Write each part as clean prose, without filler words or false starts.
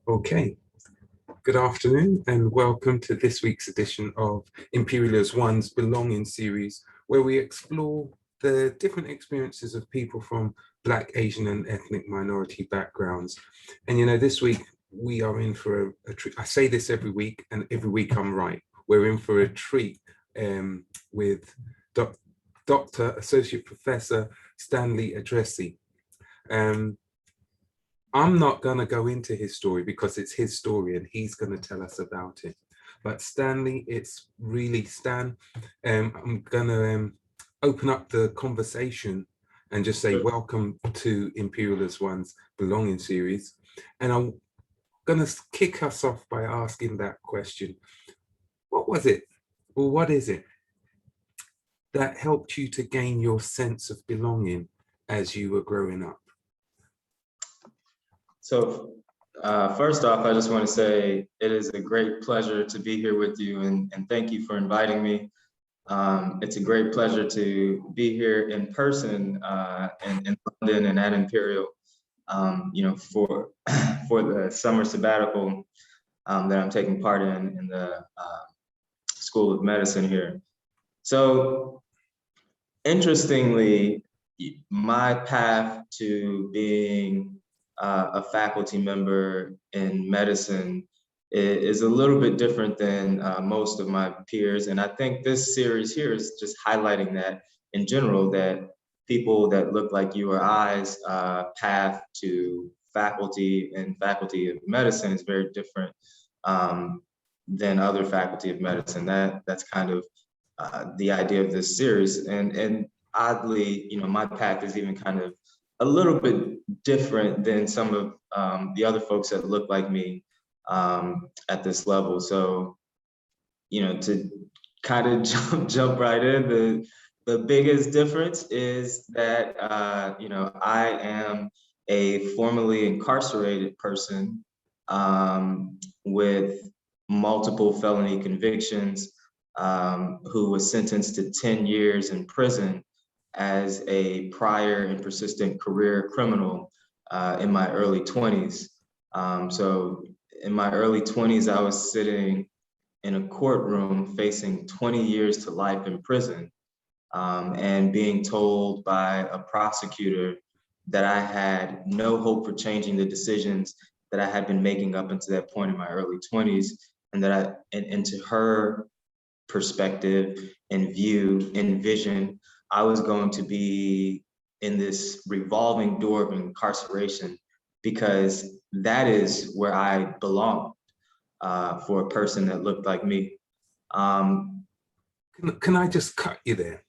Okay, good afternoon and welcome to this week's edition of Imperial as One's Belonging series, where we explore the different experiences of people from Black, Asian and ethnic minority backgrounds. And this week we are in for a treat. I say this every week and every week I'm right. We're in for a treat with Dr. Associate Professor Stanley Andrisse. I'm not going to go into his story because it's his story and he's going to tell us about it. But Stanley, it's really Stan. I'm going to open up the conversation and just say welcome to Imperial as One's Belonging series. And I'm going to kick us off by asking that question. What was it, or what is it, that helped you to gain your sense of belonging as you were growing up? So first off, I just want to say it is a great pleasure to be here with you and thank you for inviting me. It's a great pleasure to be here in person in London and at Imperial, for the summer sabbatical that I'm taking part in the School of Medicine here. So interestingly, my path to being a faculty member in medicine is a little bit different than most of my peers. And I think this series here is just highlighting that in general, that people that look like you or I's path to faculty and faculty of medicine is very different than other faculty of medicine. That's kind of the idea of this series. And oddly, my path is even kind of a little bit different than some of the other folks that look like me at this level. So, to kind of jump right in, the biggest difference is that, I am a formerly incarcerated person with multiple felony convictions who was sentenced to 10 years in prison as a prior and persistent career criminal in my early 20s. So in my early 20s, I was sitting in a courtroom facing 20 years to life in prison and being told by a prosecutor that I had no hope for changing the decisions that I had been making up until that point in my early 20s, and that and to her perspective and view and vision, I was going to be in this revolving door of incarceration because that is where I belonged for a person that looked like me. Can I just cut you there?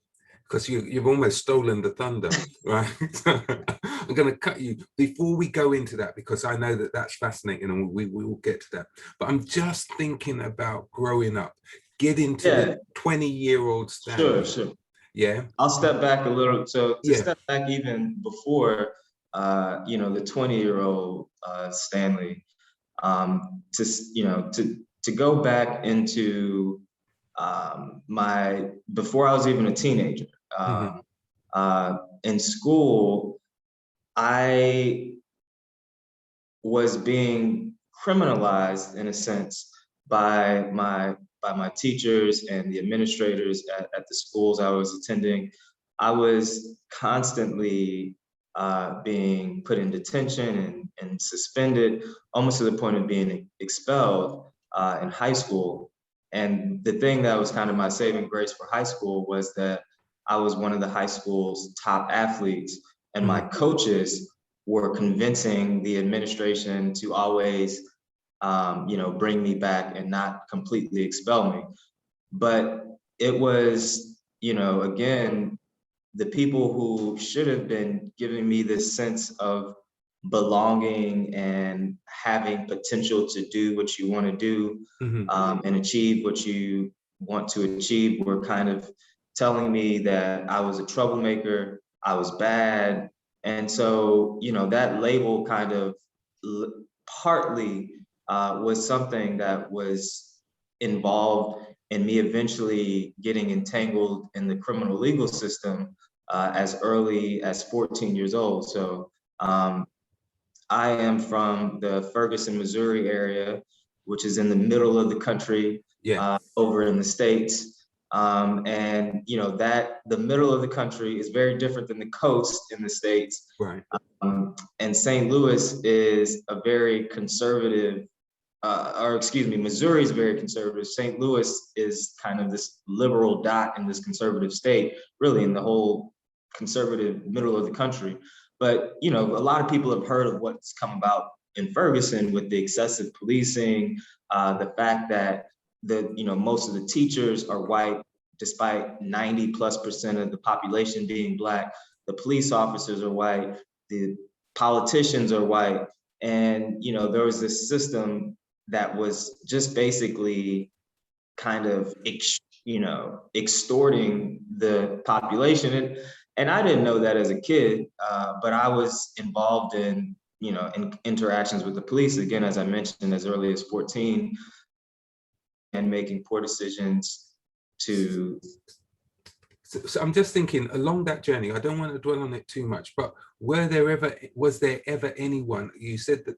Because you've almost stolen the thunder, right? I'm going to cut you before we go into that, because I know that that's fascinating and we will get to that. But I'm just thinking about growing up, getting to the 20-year-old Stanley. Sure. Yeah. I'll step back a little. So to step back even before, the 20-year-old Stanley, to go back into before I was even a teenager. In school, I was being criminalized in a sense by my teachers and the administrators at the schools I was attending. I was constantly being put in detention and suspended, almost to the point of being expelled in high school. And the thing that was kind of my saving grace for high school was that I was one of the high school's top athletes, and my coaches were convincing the administration to always bring me back and not completely expel me. But it was, again, the people who should have been giving me this sense of belonging and having potential to do what you want to do and achieve what you want to achieve were kind of telling me that I was a troublemaker, I was bad. And so, that label kind of partly was something that was involved in me eventually getting entangled in the criminal legal system as early as 14 years old. So I I am from the Ferguson, Missouri area, which is in the middle of the country, Yeah. over in the States. And you know that the middle of the country is very different than the coast in the States. Right. And St. Louis is a very conservative, or excuse me, Missouri is very conservative. St. Louis is kind of this liberal dot in this conservative state, really in the whole conservative middle of the country. But you know, a lot of people have heard of what's come about in Ferguson with the excessive policing, the fact that most of the teachers are white, despite 90+% of the population being Black. The police officers are white, the politicians are white, and you know there was this system that was just basically kind of extorting the population. And I didn't know that as a kid, but I was involved in interactions with the police, again, as I mentioned, as early as 14, and making poor decisions to. So I'm just thinking along that journey, I don't want to dwell on it too much, but was there ever anyone, you said that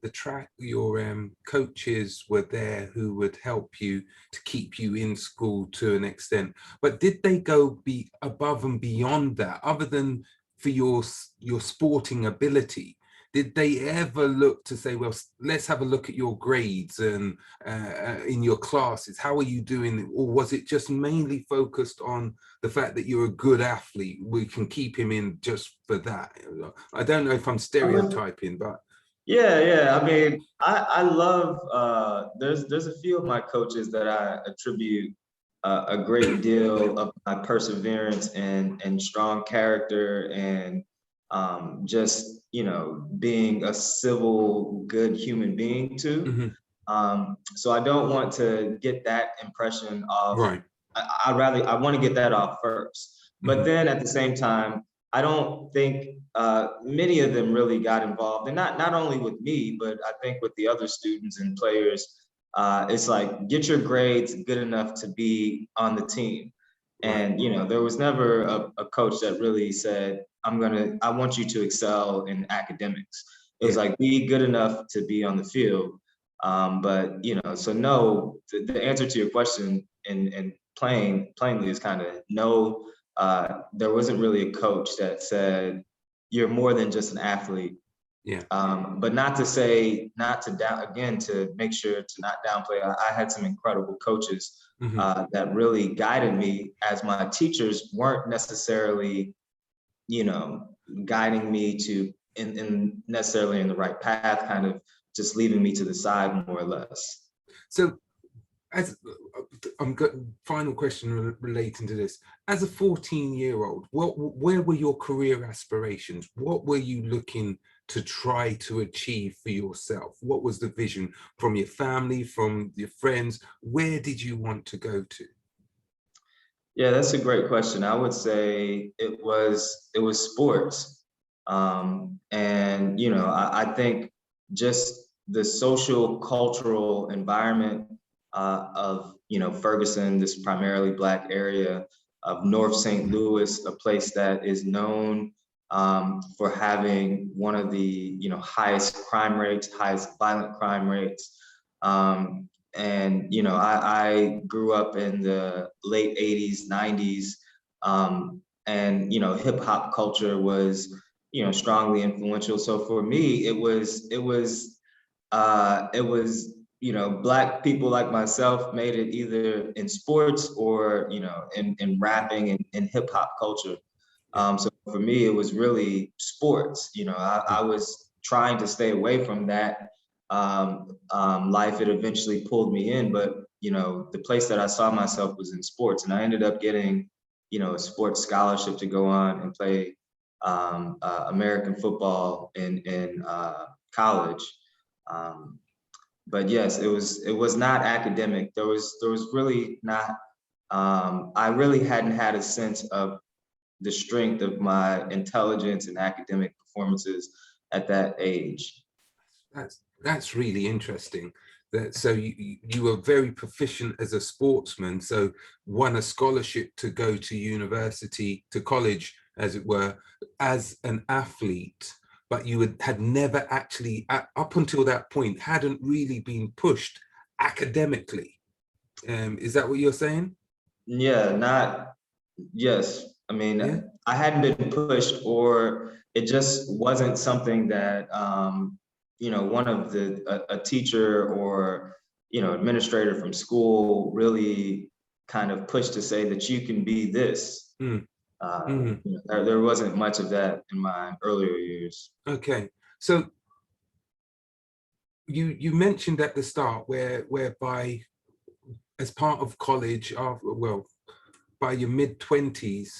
your coaches were there who would help you to keep you in school to an extent, but did they go above and beyond that, other than for your sporting ability? Did they ever look to say, well, let's have a look at your grades and in your classes, how are you doing? Or was it just mainly focused on the fact that you're a good athlete? We can keep him in just for that. I don't know if I'm stereotyping, but. Yeah. I mean, I love, there's a few of my coaches that I attribute a great deal of my perseverance and strong character and just, being a civil, good human being to. Mm-hmm. So I don't want to get that impression off. Right. I want to get that off first. But then at the same time, I don't think many of them really got involved, and not only with me, but I think with the other students and players. It's like, get your grades good enough to be on the team. And there was never a coach that really said, I want you to excel in academics. It was like, be good enough to be on the field. But so no, the answer to your question and plainly is kind of no. There wasn't really a coach that said you're more than just an athlete. Yeah. But not to make sure to not downplay. I had some incredible coaches that really guided me, as my teachers weren't necessarily, guiding me to in necessarily in the right path, kind of just leaving me to the side more or less. So as I'm got final question relating to this, as a 14-year-old, where were your career aspirations? What were you looking to try to achieve for yourself? What was the vision from your family, from your friends? Where did you want to go to? Yeah, that's a great question. I would say it was sports. And I think just the social cultural environment of Ferguson, this primarily Black area of North St. Louis, a place that is known for having one of the highest crime rates, highest violent crime rates. And I grew up in the late 80s, 90s, and hip hop culture was strongly influential. So for me, it was Black people like myself made it either in sports or in rapping and hip hop culture. So for me, it was really sports. I was trying to stay away from that life. It eventually pulled me in, but the place that I saw myself was in sports, and I ended up getting a sports scholarship to go on and play American football in college. But yes, it was not academic. There was really not. I really hadn't had a sense of the strength of my intelligence and academic performances at that age. That's really interesting. So you were very proficient as a sportsman, so won a scholarship to go to university, to college, as it were, as an athlete. but you had never actually, up until that point, hadn't really been pushed academically. Is that what you're saying? Yeah, yes. I Yeah. mean, I hadn't been pushed, or it just wasn't something that, one of a teacher or, administrator from school really kind of pushed to say that you can be this. Mm, mm. There wasn't much of that in my earlier years. Okay. So you mentioned at the start whereby as part of college, after, well, by your mid-20s,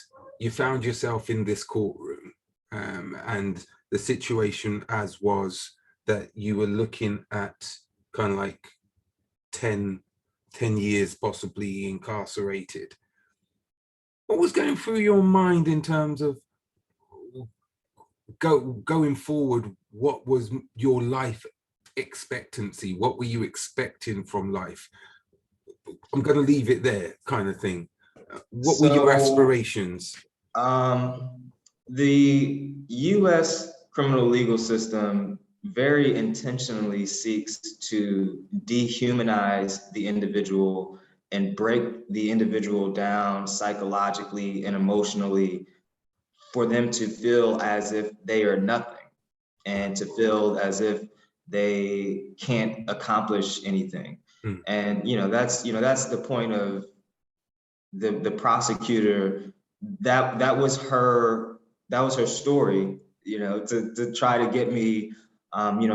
you found yourself in this courtroom, and the situation as was that you were looking at kind of like 10 years possibly incarcerated. What was going through your mind in terms of going forward? What was your life expectancy? What were you expecting from life? I'm going to leave it there, kind of thing. What were your So, aspirations? the U.S. criminal legal system very intentionally seeks to dehumanize the individual and break the individual down psychologically and emotionally for them to feel as if they are nothing and to feel as if they can't accomplish anything. Mm. And that's the point of the prosecutor. That was her story, to try to get me.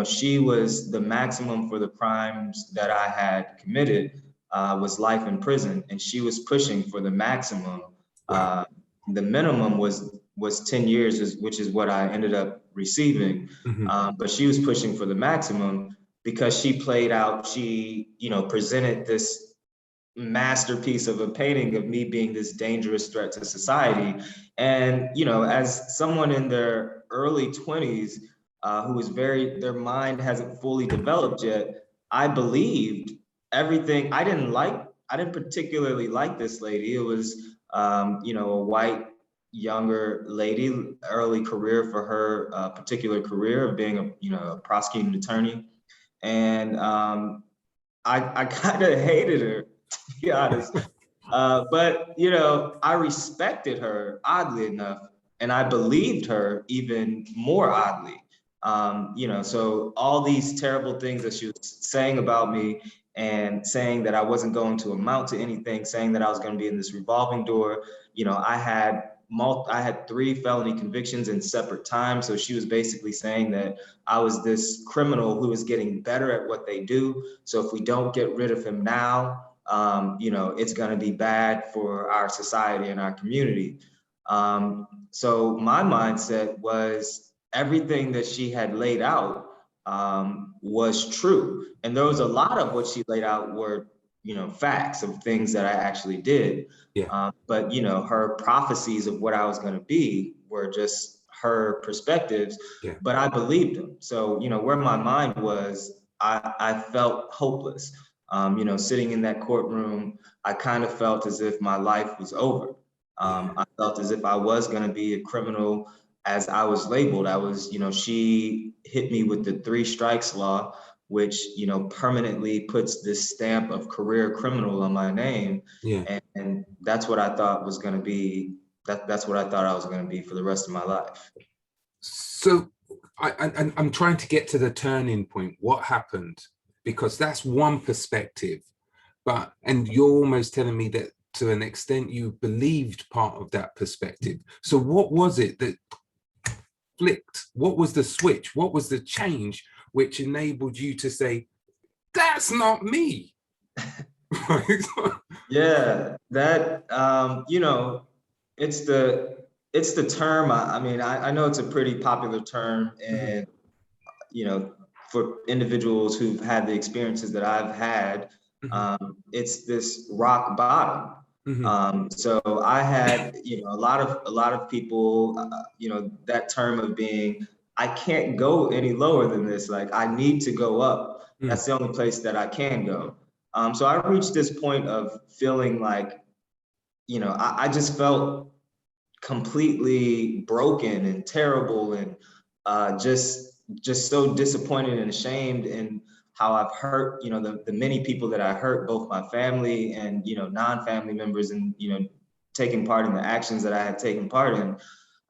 She was the maximum for the crimes that I had committed, was life in prison, and she was pushing for the maximum. Wow. The minimum was 10 years, which is what I ended up receiving. Mm-hmm. But she was pushing for the maximum because she presented this masterpiece of a painting of me being this dangerous threat to society. And, as someone in their early 20s, who is their mind hasn't fully developed yet, I believed everything. I didn't particularly like this lady. It was, a white, younger lady, early career for her, particular career of being a prosecuting attorney. And I kind of hated her, to be honest. But I respected her, oddly enough, and I believed her even more oddly. So all these terrible things that she was saying about me, and saying that I wasn't going to amount to anything, saying that I was going to be in this revolving door. I had 3 felony convictions in separate times. So she was basically saying that I was this criminal who is getting better at what they do. So if we don't get rid of him now, it's going to be bad for our society and our community. So my mindset was everything that she had laid out was true. And there was a lot of what she laid out were, facts of things that I actually did. Yeah. But, her prophecies of what I was going to be were just her perspectives, Yeah. but I believed them. So, where my mind was, I felt hopeless. Sitting in that courtroom, I kind of felt as if my life was over. I felt as if I was going to be a criminal as I was labeled. She hit me with the 3 strikes law, which, permanently puts this stamp of career criminal on my name. Yeah. And that's what I thought was going to be, that's what I thought I was going to be for the rest of my life. So I'm trying to get to the turning point. What happened? Because that's one perspective, and you're almost telling me that to an extent you believed part of that perspective. So what was it that flicked? What was the switch? What was the change which enabled you to say, that's not me? Yeah, that it's the term. I know it's a pretty popular term, and for individuals who've had the experiences that I've had, it's this rock bottom. So I had, a lot of people, that term of being, I can't go any lower than this. Like, I need to go up. That's the only place that I can go. So I reached this point of feeling like, I just felt completely broken and terrible and just so disappointed and ashamed in how I've hurt, the many people that I hurt, both my family and, non-family members, and, taking part in the actions that I had taken part in.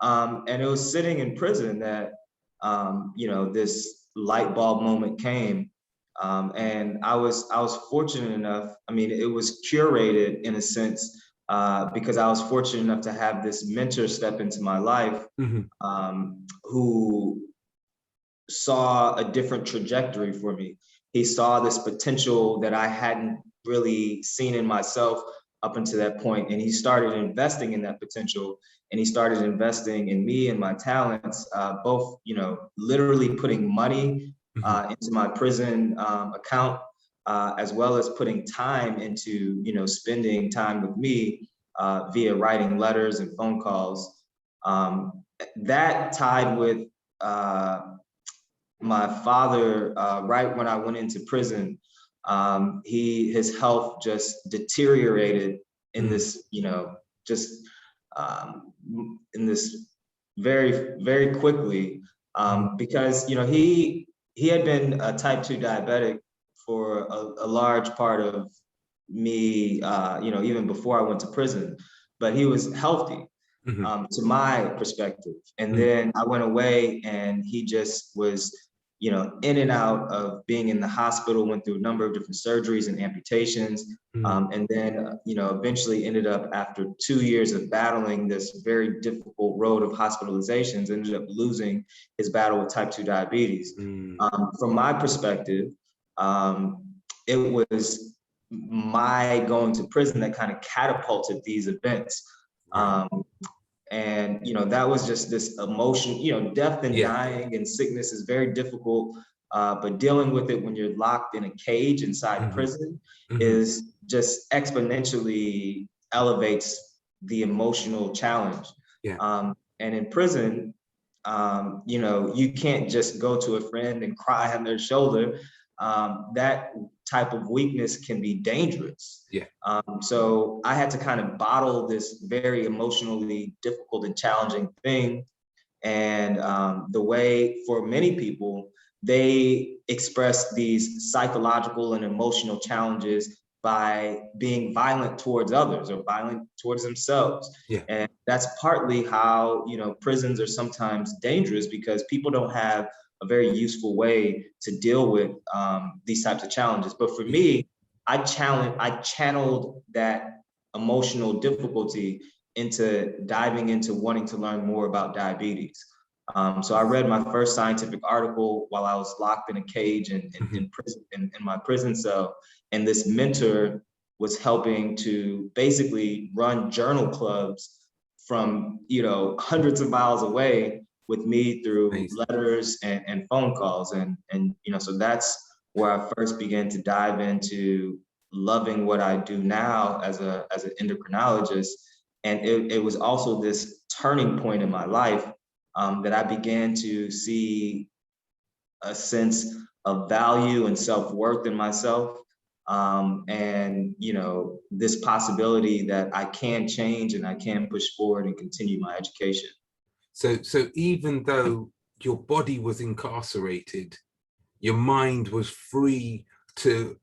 And it was sitting in prison that, this light bulb moment came. And I was fortunate enough. I mean, it was curated in a sense, because I was fortunate enough to have this mentor step into my life, who saw a different trajectory for me. He saw this potential that I hadn't really seen in myself up until that point, and he started investing in that potential, and he started investing in me and my talents, both, literally putting money into my prison account, as well as putting time into, spending time with me via writing letters and phone calls. That tied with my father, right when I went into prison. His health just deteriorated in this, just in this very, very quickly, because, he had been a type 2 diabetic for a large part of me, even before I went to prison, but he was healthy. To my perspective. And then I went away, and he just was, in and out of being in the hospital, went through a number of different surgeries and amputations. And then, eventually ended up, after 2 years of battling this very difficult road of hospitalizations, ended up losing his battle with type 2 diabetes. From my perspective, it was my going to prison that kind of catapulted these events. And, that was just this emotion, death and dying and sickness is very difficult. But dealing with it when you're locked in a cage inside prison is just exponentially elevates the emotional challenge. And in prison, you can't just go to a friend and cry on their shoulder. That type of weakness can be dangerous. So I had to kind of bottle this very emotionally difficult and challenging thing. And the way for many people, they express these psychological and emotional challenges by being violent towards others or violent towards themselves. And that's partly how, prisons are sometimes dangerous, because people don't have a very useful way to deal with these types of challenges. But for me, I channeled that emotional difficulty into diving into wanting to learn more about diabetes. So I read my first scientific article while I was locked in a cage in prison, in my prison cell. And this mentor was helping to basically run journal clubs from, hundreds of miles away with me through letters and phone calls. And so that's where I first began to dive into loving what I do now as an endocrinologist. And it was also this turning point in my life that I began to see a sense of value and self-worth in myself. And, this possibility that I can change and I can push forward and continue my education. So even though your body was incarcerated, your mind was free to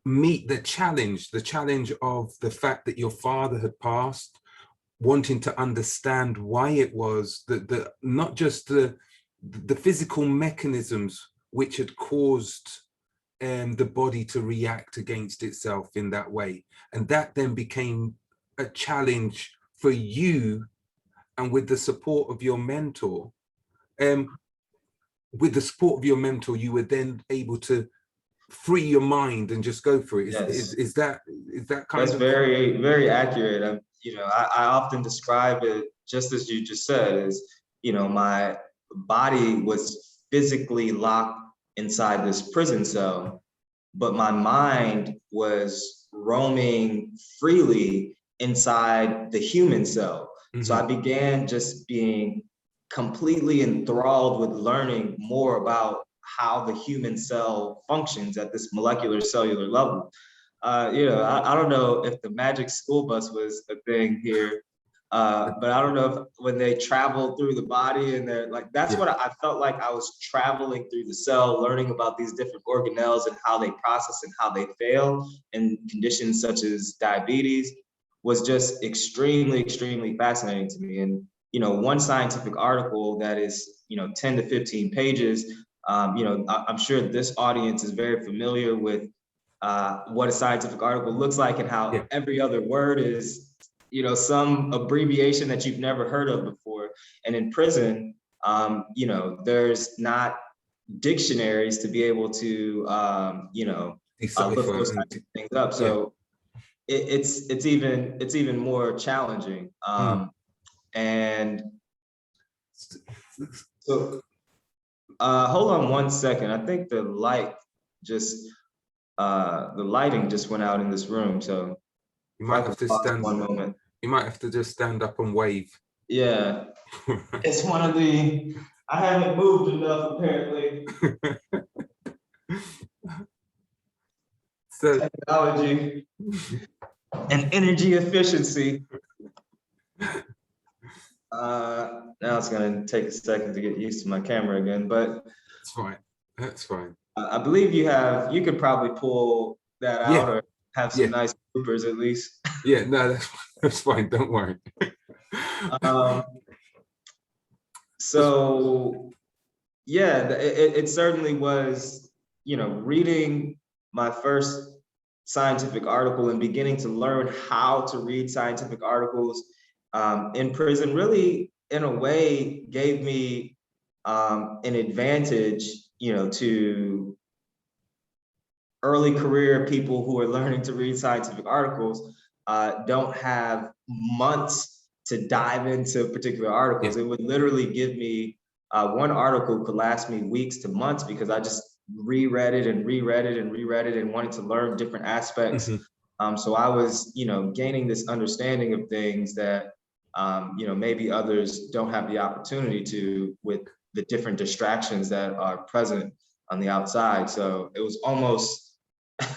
meet the challenge of the fact that your father had passed, wanting to understand why it was that not just the physical mechanisms which had caused the body to react against itself in that way. And that then became a challenge for you. And with the support of your mentor, you were then able to free your mind and just go for it. Is that kind That's of? very, very accurate. I often describe it just as you just said, is, my body was physically locked inside this prison cell, but my mind was roaming freely inside the human cell. So I began just being completely enthralled with learning more about how the human cell functions at this molecular cellular level. I don't know if the magic school bus was a thing here, But I don't know if when they travel through the body and they're like, that's what I felt like I was traveling through the cell, learning about these different organelles and how they process and how they fail in conditions such as diabetes was just extremely, extremely fascinating to me. And, one scientific article that is, 10 to 15 pages, I'm sure this audience is very familiar with what a scientific article looks like and how every other word is, some abbreviation that you've never heard of before. And in prison, there's not dictionaries to be able to, look those types of things up. So it's even more challenging. And so, hold on one second. I think the lighting just went out in this room. So you might have to stand. One moment. You might have to just stand up and wave. Yeah, it's one of the. I haven't moved enough apparently. So technology and energy efficiency. Now it's going to take a second to get used to my camera again, but it's fine. That's fine. I believe you could probably pull that out or have some nice bloopers at least. Yeah, no, that's fine. Don't worry. So yeah, it certainly was, reading my first scientific article and beginning to learn how to read scientific articles in prison really, in a way, gave me an advantage, to early career people who are learning to read scientific articles don't have months to dive into particular articles. It would literally give me one article could last me weeks to months because I just reread it and reread it and reread it and wanted to learn different aspects. So I was, gaining this understanding of things that, maybe others don't have the opportunity to with the different distractions that are present on the outside. So it was almost,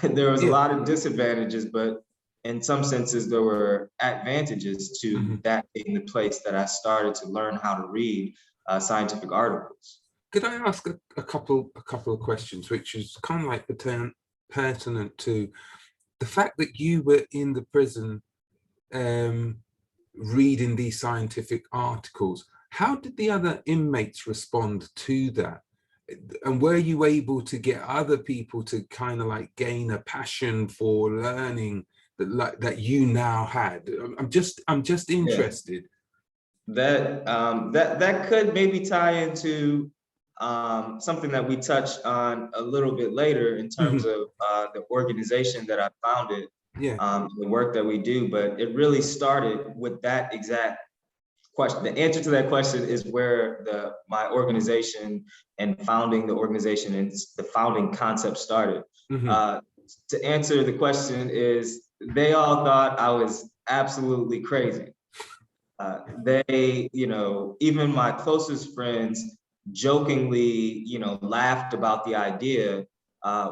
there was a lot of disadvantages, but in some senses there were advantages to that being the place that I started to learn how to read scientific articles. Could I ask a couple of questions, which is kind of like pertinent to the fact that you were in the prison reading these scientific articles? How did the other inmates respond to that? And were you able to get other people to kind of like gain a passion for learning that you now had? I'm just interested. That could maybe tie into something that we touched on a little bit later in terms of the organization that I founded, the work that we do. But it really started with that exact question. The answer to that question is where my organization and founding the organization and the founding concept started. To answer the question is they all thought I was absolutely crazy. They, even my closest friends jokingly, laughed about the idea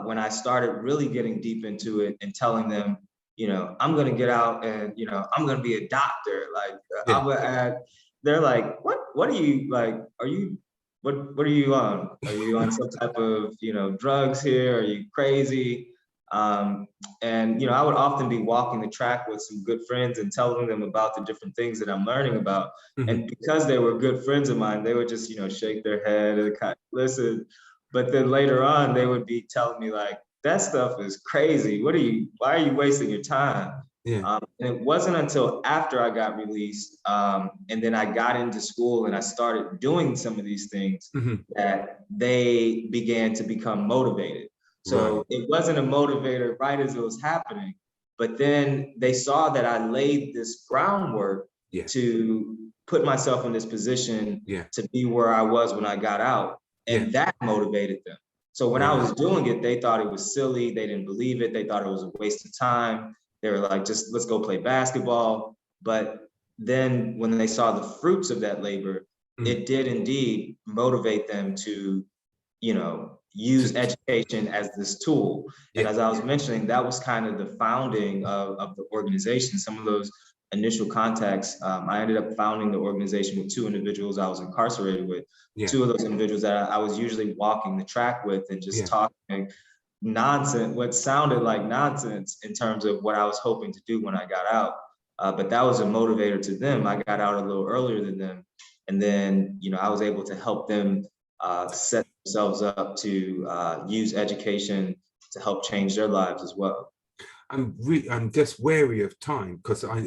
when I started really getting deep into it and telling them, I'm going to get out and, I'm going to be a doctor. Like I'm going to add, they're like, what are you like? What are you on? Are you on some type of, drugs here? Are you crazy? And, I would often be walking the track with some good friends and telling them about the different things that I'm learning about. And because they were good friends of mine, they would just, shake their head and kind of listen. But then later on, they would be telling me like, that stuff is crazy. Why are you wasting your time? And it wasn't until after I got released and then I got into school and I started doing some of these things that they began to become motivated. So it wasn't a motivator right as it was happening, but then they saw that I laid this groundwork to put myself in this position to be where I was when I got out, and that motivated them. So when I was doing it, they thought it was silly. They didn't believe it. They thought it was a waste of time. They were like, just let's go play basketball. But then when they saw the fruits of that labor, it did indeed motivate them to, use education as this tool. And as I was mentioning, that was kind of the founding of the organization. Some of those initial contacts, I ended up founding the organization with two individuals I was incarcerated with. Yeah. Two of those individuals that I was usually walking the track with and just Yeah. talking nonsense, what sounded like nonsense in terms of what I was hoping to do when I got out. But that was a motivator to them. I got out a little earlier than them. And then, I was able to help them set themselves up to use education to help change their lives as well. I'm just wary of time, because I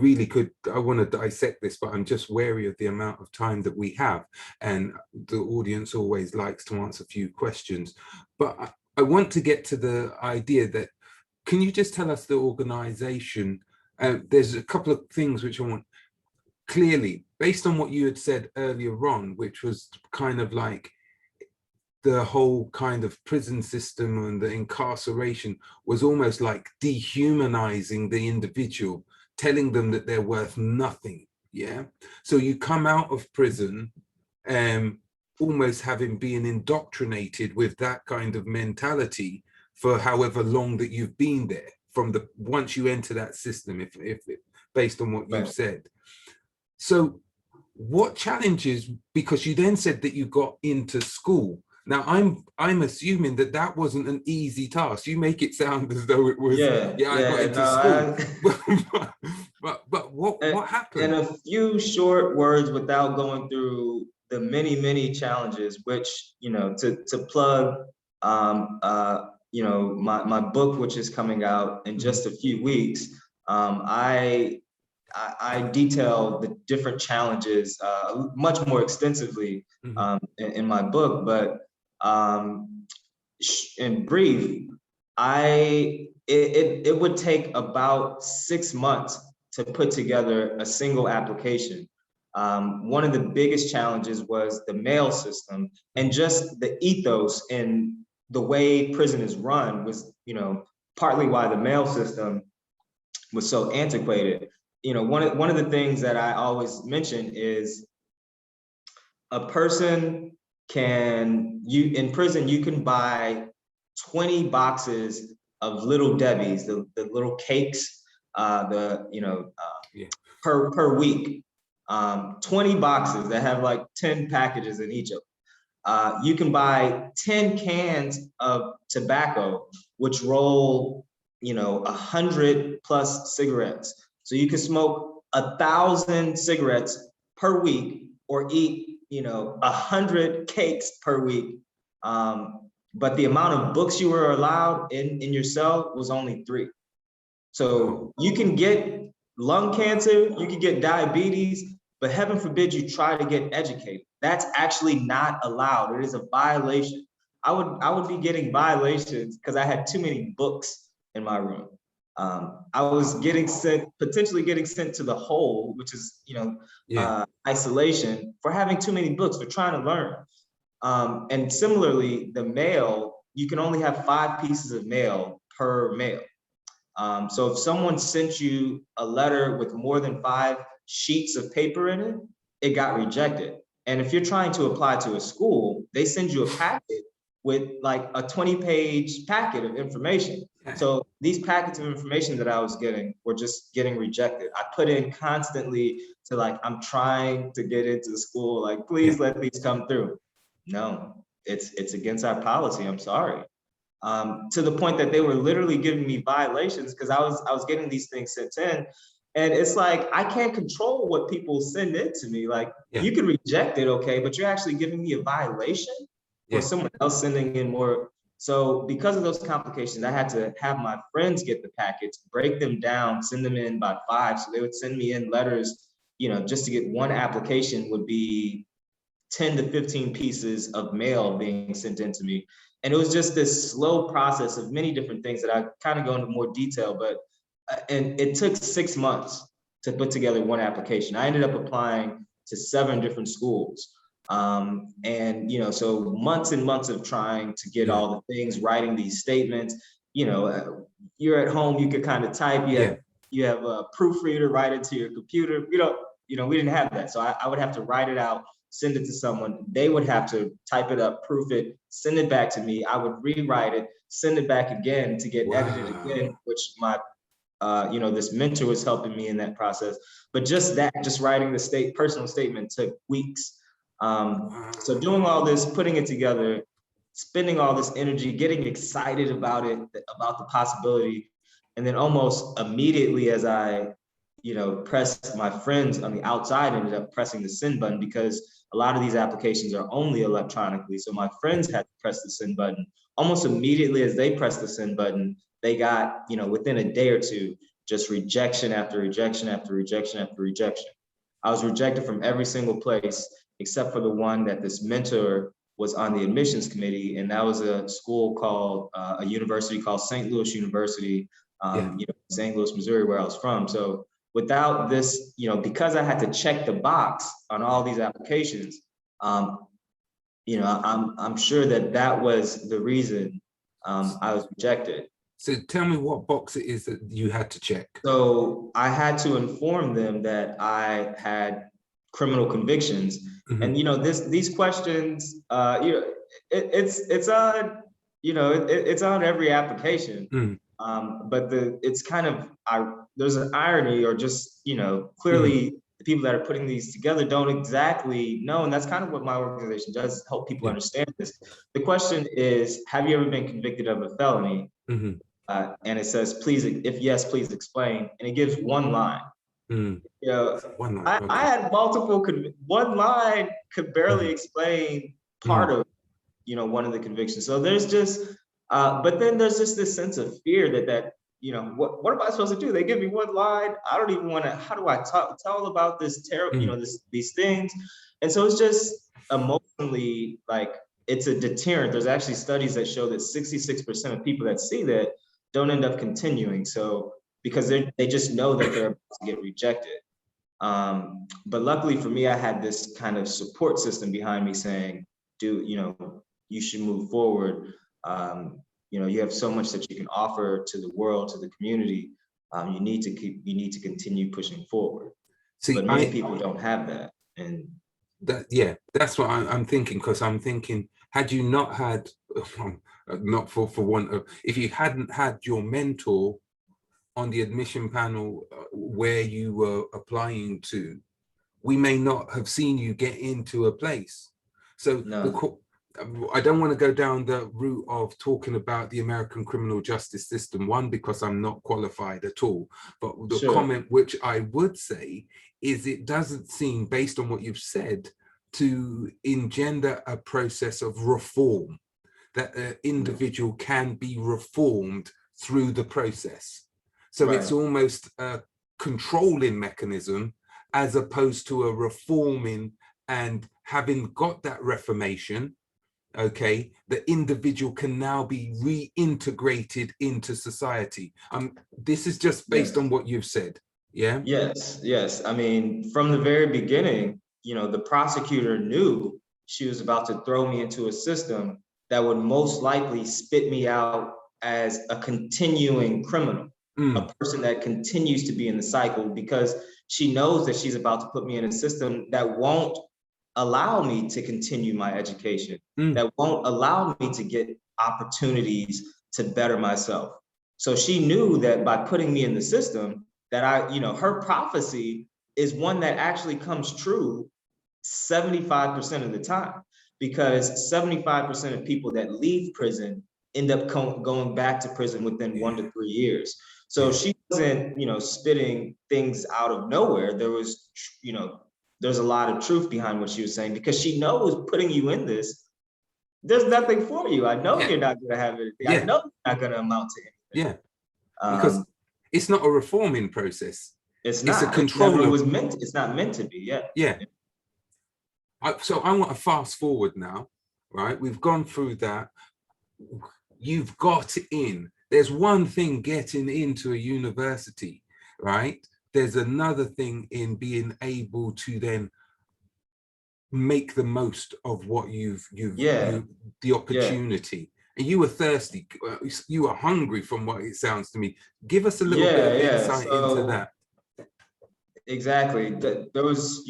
really could, I want to dissect this, but I'm just wary of the amount of time that we have, and the audience always likes to answer a few questions. But I want to get to the idea that, can you just tell us the organization? There's a couple of things which I want clearly, based on what you had said earlier on, which was kind of like the whole kind of prison system and the incarceration was almost like dehumanizing the individual, telling them that they're worth nothing. Yeah. So you come out of prison, almost having been indoctrinated with that kind of mentality for however long that you've been there, from the once you enter that system, if based on what you've said. So what challenges, because you then said that you got into school. Now I'm assuming that that wasn't an easy task. You make it sound as though it was. I got into school. but what happened? In a few short words, without going through the many challenges, which to plug, my book, which is coming out in just a few weeks. I detail the different challenges much more extensively in my book, but in brief, it would take about 6 months to put together a single application. One of the biggest challenges was the mail system, and just the ethos and the way prison is run was, partly why the mail system was so antiquated. One of the things that I always mention is a person in prison, you can buy 20 boxes of Little Debbie's, the little cakes, per week. 20 boxes that have like 10 packages in each of them. You can buy 10 cans of tobacco, which roll 100 plus cigarettes. So you can smoke 1,000 cigarettes per week, or eat 100 cakes per week. But the amount of books you were allowed in your cell was only 3. So you can get lung cancer, you can get diabetes, but heaven forbid you try to get educated. That's actually not allowed. It is a violation. I would be getting violations because I had too many books in my room. I was potentially getting sent to the hole, which is, isolation, for having too many books, for trying to learn. And similarly, the mail, you can only have 5 pieces of mail per mail. So if someone sent you a letter with more than 5 sheets of paper in it, it got rejected. And if you're trying to apply to a school, they send you a packet with like a 20-page packet of information. So these packets of information that I was getting were just getting rejected. I put in constantly to I'm trying to get into the school, please let these come through. No, it's against our policy. I'm sorry. To the point that they were literally giving me violations because I was getting these things sent in. And it's I can't control what people send in to me. You can reject it, okay, but you're actually giving me a violation for someone else sending in more. So because of those complications, I had to have my friends get the packets, break them down, send them in by 5. So they would send me in letters, just to get one application would be 10 to 15 pieces of mail being sent in to me. And it was just this slow process of many different things that I kind of go into more detail, but and it took 6 months to put together one application. I ended up applying to 7 different schools. So months and months of trying to get all the things, writing these statements. You're at home, you could kind of type, you have a proofreader write it to your computer. We didn't have that. So I would have to write it out, send it to someone. They would have to type it up, proof it, send it back to me. I would rewrite it, send it back again to get edited again, which my this mentor was helping me in that process. But just writing the personal statement took weeks. So doing all this, putting it together, spending all this energy, getting excited about it, about the possibility. And then almost immediately as I, pressed, my friends on the outside ended up pressing the send button, because a lot of these applications are only electronically. So my friends had to press the send button. Almost immediately as they pressed the send button, they got, within a day or two, just rejection after rejection after rejection after rejection. I was rejected from every single place except for the one that this mentor was on the admissions committee, and that was a school called a university called St. Louis University, St. Louis, Missouri, where I was from. So without this, because I had to check the box on all these applications, I'm sure that was the reason I was rejected. So tell me what box it is that you had to check. So I had to inform them that I had criminal convictions. Mm-hmm. And these questions, it's on, it's on every application. Mm. But it's kind of, there's an irony, or just, clearly the people that are putting these together don't exactly know. And that's kind of what my organization does, help people understand this. The question is, have you ever been convicted of a felony? Mm-hmm. And it says, please, if yes, please explain. And it gives one line. Mm. One line. I had multiple, one line could barely explain part of, one of the convictions. So there's just, but then there's just this sense of fear that what am I supposed to do? They give me one line. I don't even want to, how do I tell about this terrible, these things? And so it's just emotionally, like, it's a deterrent. There's actually studies that show that 66% of people that see that don't end up continuing. So, because they just know that they're about to get rejected. But luckily for me, I had this kind of support system behind me saying, you should move forward. You have so much that you can offer to the world, to the community. You need to continue pushing forward. See, but many people don't have that. And that's what I'm thinking, because I'm thinking, had you not had, not for want of, if you hadn't had your mentor on the admission panel where you were applying to, we may not have seen you get into a place. So I don't want to go down the route of talking about the American criminal justice system, one, because I'm not qualified at all. But the comment which I would say is, it doesn't seem, based on what you've said, to engender a process of reform, that an individual can be reformed through the process. So it's almost a controlling mechanism as opposed to a reforming, and having got that reformation, the individual can now be reintegrated into society. This is just based on what you've said. Yeah. Yes. I mean, from the very beginning, the prosecutor knew she was about to throw me into a system that would most likely spit me out as a continuing criminal, a person that continues to be in the cycle, because she knows that she's about to put me in a system that won't allow me to continue my education, that won't allow me to get opportunities to better myself. So she knew that by putting me in the system, that her prophecy is one that actually comes true 75% of the time, because 75% of people that leave prison end up going back to prison within 1 to 3 years. So she wasn't, spitting things out of nowhere. There was, there's a lot of truth behind what she was saying, because she knows putting you in this, there's nothing for you. I know you're not going to have anything. I know you're not going to amount to anything. Because it's not a reforming process. It's not. It's a control. It's not meant to be. So I want to fast forward now, right? We've gone through that. You've got in. There's one thing getting into a university, right? There's another thing in being able to then make the most of what the opportunity. And you were thirsty, you were hungry, from what it sounds to me. Give us a little bit of insight into that. Exactly. There was,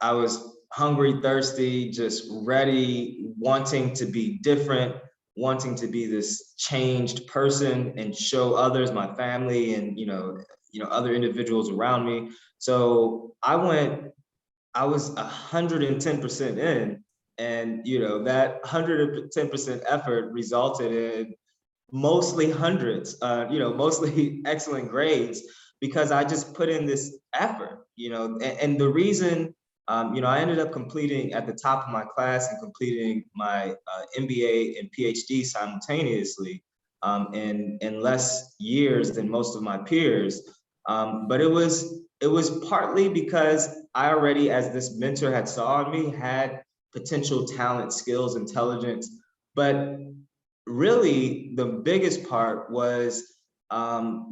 I was hungry, thirsty, just ready, wanting to be different. wanting to be this changed person and show others, my family, and other individuals around me. So I was 110% in, and that 110% effort resulted in mostly hundreds, mostly excellent grades, because I just put in this effort, and the reason, I ended up completing at the top of my class and completing my MBA and PhD simultaneously, in less years than most of my peers. But it was partly because I already, as this mentor had saw in me, had potential talent, skills, intelligence. But really, the biggest part was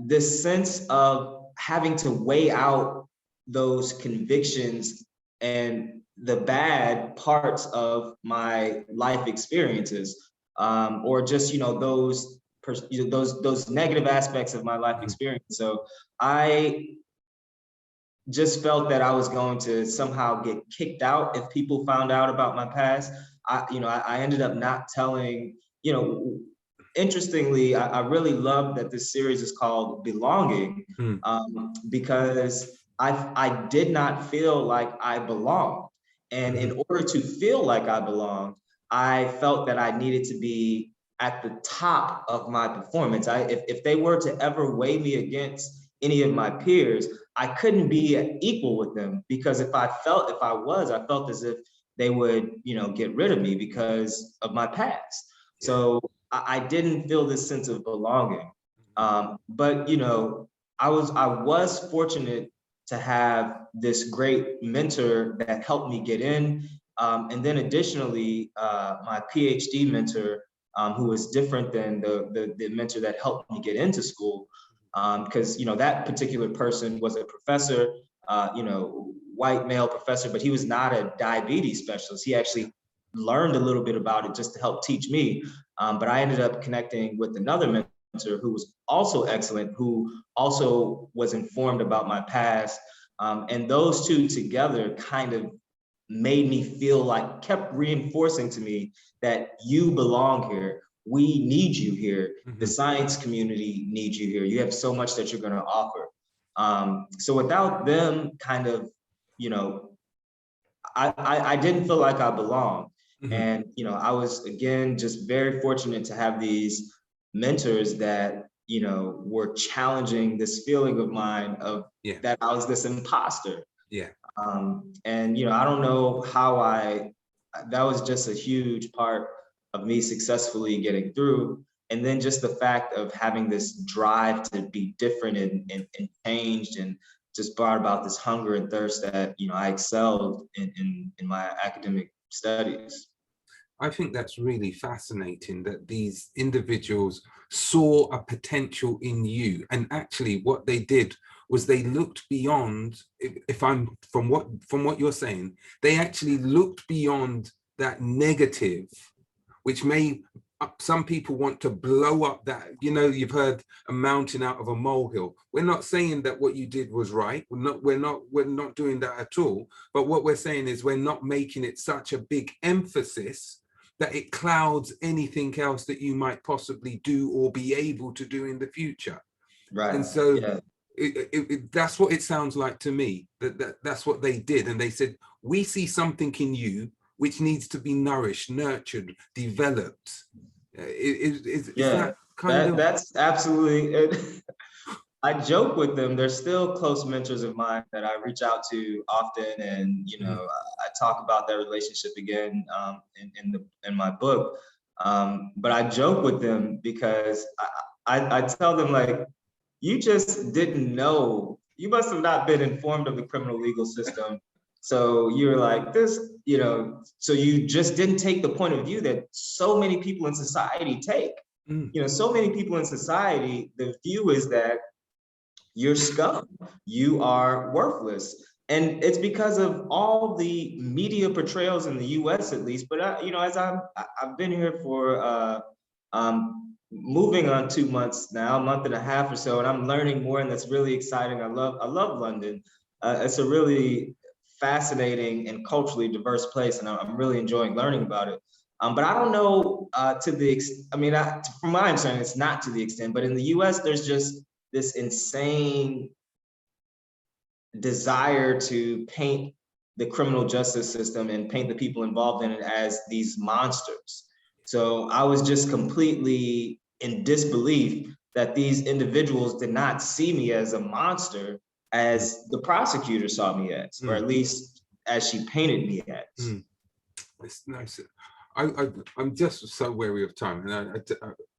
this sense of having to weigh out those convictions and the bad parts of my life experiences, or just those negative aspects of my life Mhm. experience. So I just felt that I was going to somehow get kicked out if people found out about my past. I ended up not telling, interestingly, I really love that this series is called Belonging, Mm. because I did not feel like I belonged. And Mhm. in order to feel like I belonged, I felt that I needed to be at the top of my performance. If they were to ever weigh me against any of my peers, I couldn't be equal with them, because if I felt as if they would, get rid of me because of my past. Yeah. So I didn't feel this sense of belonging. But I was fortunate to have this great mentor that helped me get in. And then additionally, my PhD mentor, who was different than the mentor that helped me get into school, because that particular person was a professor, white male professor, but he was not a diabetes specialist. He actually learned a little bit about it just to help teach me. But I ended up connecting with another mentor who was also excellent, who also was informed about my past. And those two together kind of made me feel like, kept reinforcing to me that you belong here. We need you here. The Mhm. science community needs you here. You have so much that you're going to offer. So without them, kind of, you know, I didn't feel like I belonged. Mhm. And, I was, again, just very fortunate to have these mentors that, were challenging this feeling of mine of Yeah. that I was this imposter. Yeah. And I don't know how that was just a huge part of me successfully getting through. And then just the fact of having this drive to be different and changed, and just brought about this hunger and thirst that, I excelled in my academic studies. I think that's really fascinating that these individuals saw a potential in you. And actually what they did was they looked beyond, if I'm from what you're saying, they actually looked beyond that negative, which may some people want to blow up that, you've heard a mountain out of a molehill. We're not saying that what you did was right. We're not doing that at all. But what we're saying is we're not making it such a big emphasis that it clouds anything else that you might possibly do or be able to do in the future. And Right. so Yeah. that's what it sounds like to me, that's what they did. And they said, we see something in you which needs to be nourished, nurtured, developed. Is Yeah. that kind That of? that's absolutely it. I joke with them. They're still close mentors of mine that I reach out to often, and Mhm. I talk about that relationship again, in my book. But I joke with them because I tell them, like, you just didn't know. You must have not been informed of the criminal legal system. So you're like this, so you just didn't take the point of view that so many people in society take. Mm. So many people in society, the view is that you're scum, you are worthless. And it's because of all the media portrayals in the US, at least. But as I've been here for moving on 2 months now, a month and a half or so, and I'm learning more, and that's really exciting. I love London. It's a really fascinating and culturally diverse place, and I'm really enjoying learning about it. But I don't know to the I mean, from my understanding, it's not to the extent. But in the U.S., there's just this insane desire to paint the criminal justice system and paint the people involved in it as these monsters. So I was just completely in disbelief that these individuals did not see me as a monster as the prosecutor saw me as, or at least as she painted me as. It's nice. I'm just so wary of time, and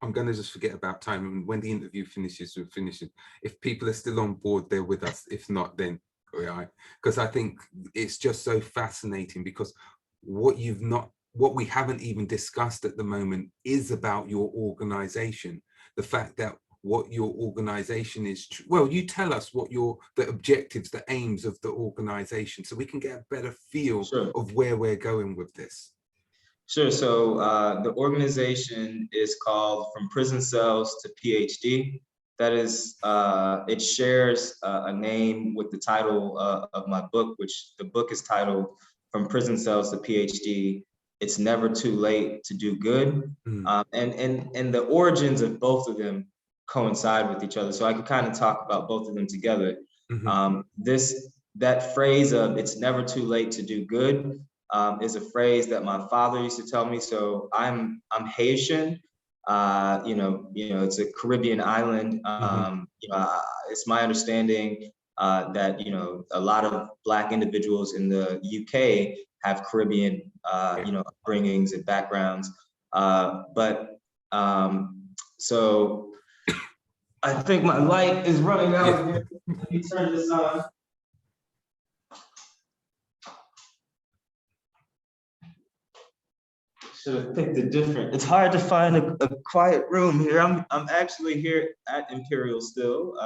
I'm going to just forget about time. And when the interview finishes, we're finishing. If people are still on board, they're with us. If not, then right. Because I think it's just so fascinating, because what we haven't even discussed at the moment is about your organization. The fact that what your organization is, well, you tell us what the objectives, the aims of the organization, so we can get a better feel of where we're going with this. Sure. So the organization is called From Prison Cells to PhD. That is, it shares a name with the title of my book, which the book is titled From Prison Cells to PhD. It's never too late to do good. And the origins of both of them coincide with each other. So I could kind of talk about both of them together. That phrase of "it's never too late to do good" is a phrase that my father used to tell me. So I'm Haitian. It's a Caribbean island. It's my understanding that a lot of Black individuals in the UK have Caribbean upbringings and backgrounds. So I think my light is running out here. Let me turn this on. Should have picked a different. It's hard to find a quiet room here. I'm actually here at Imperial still.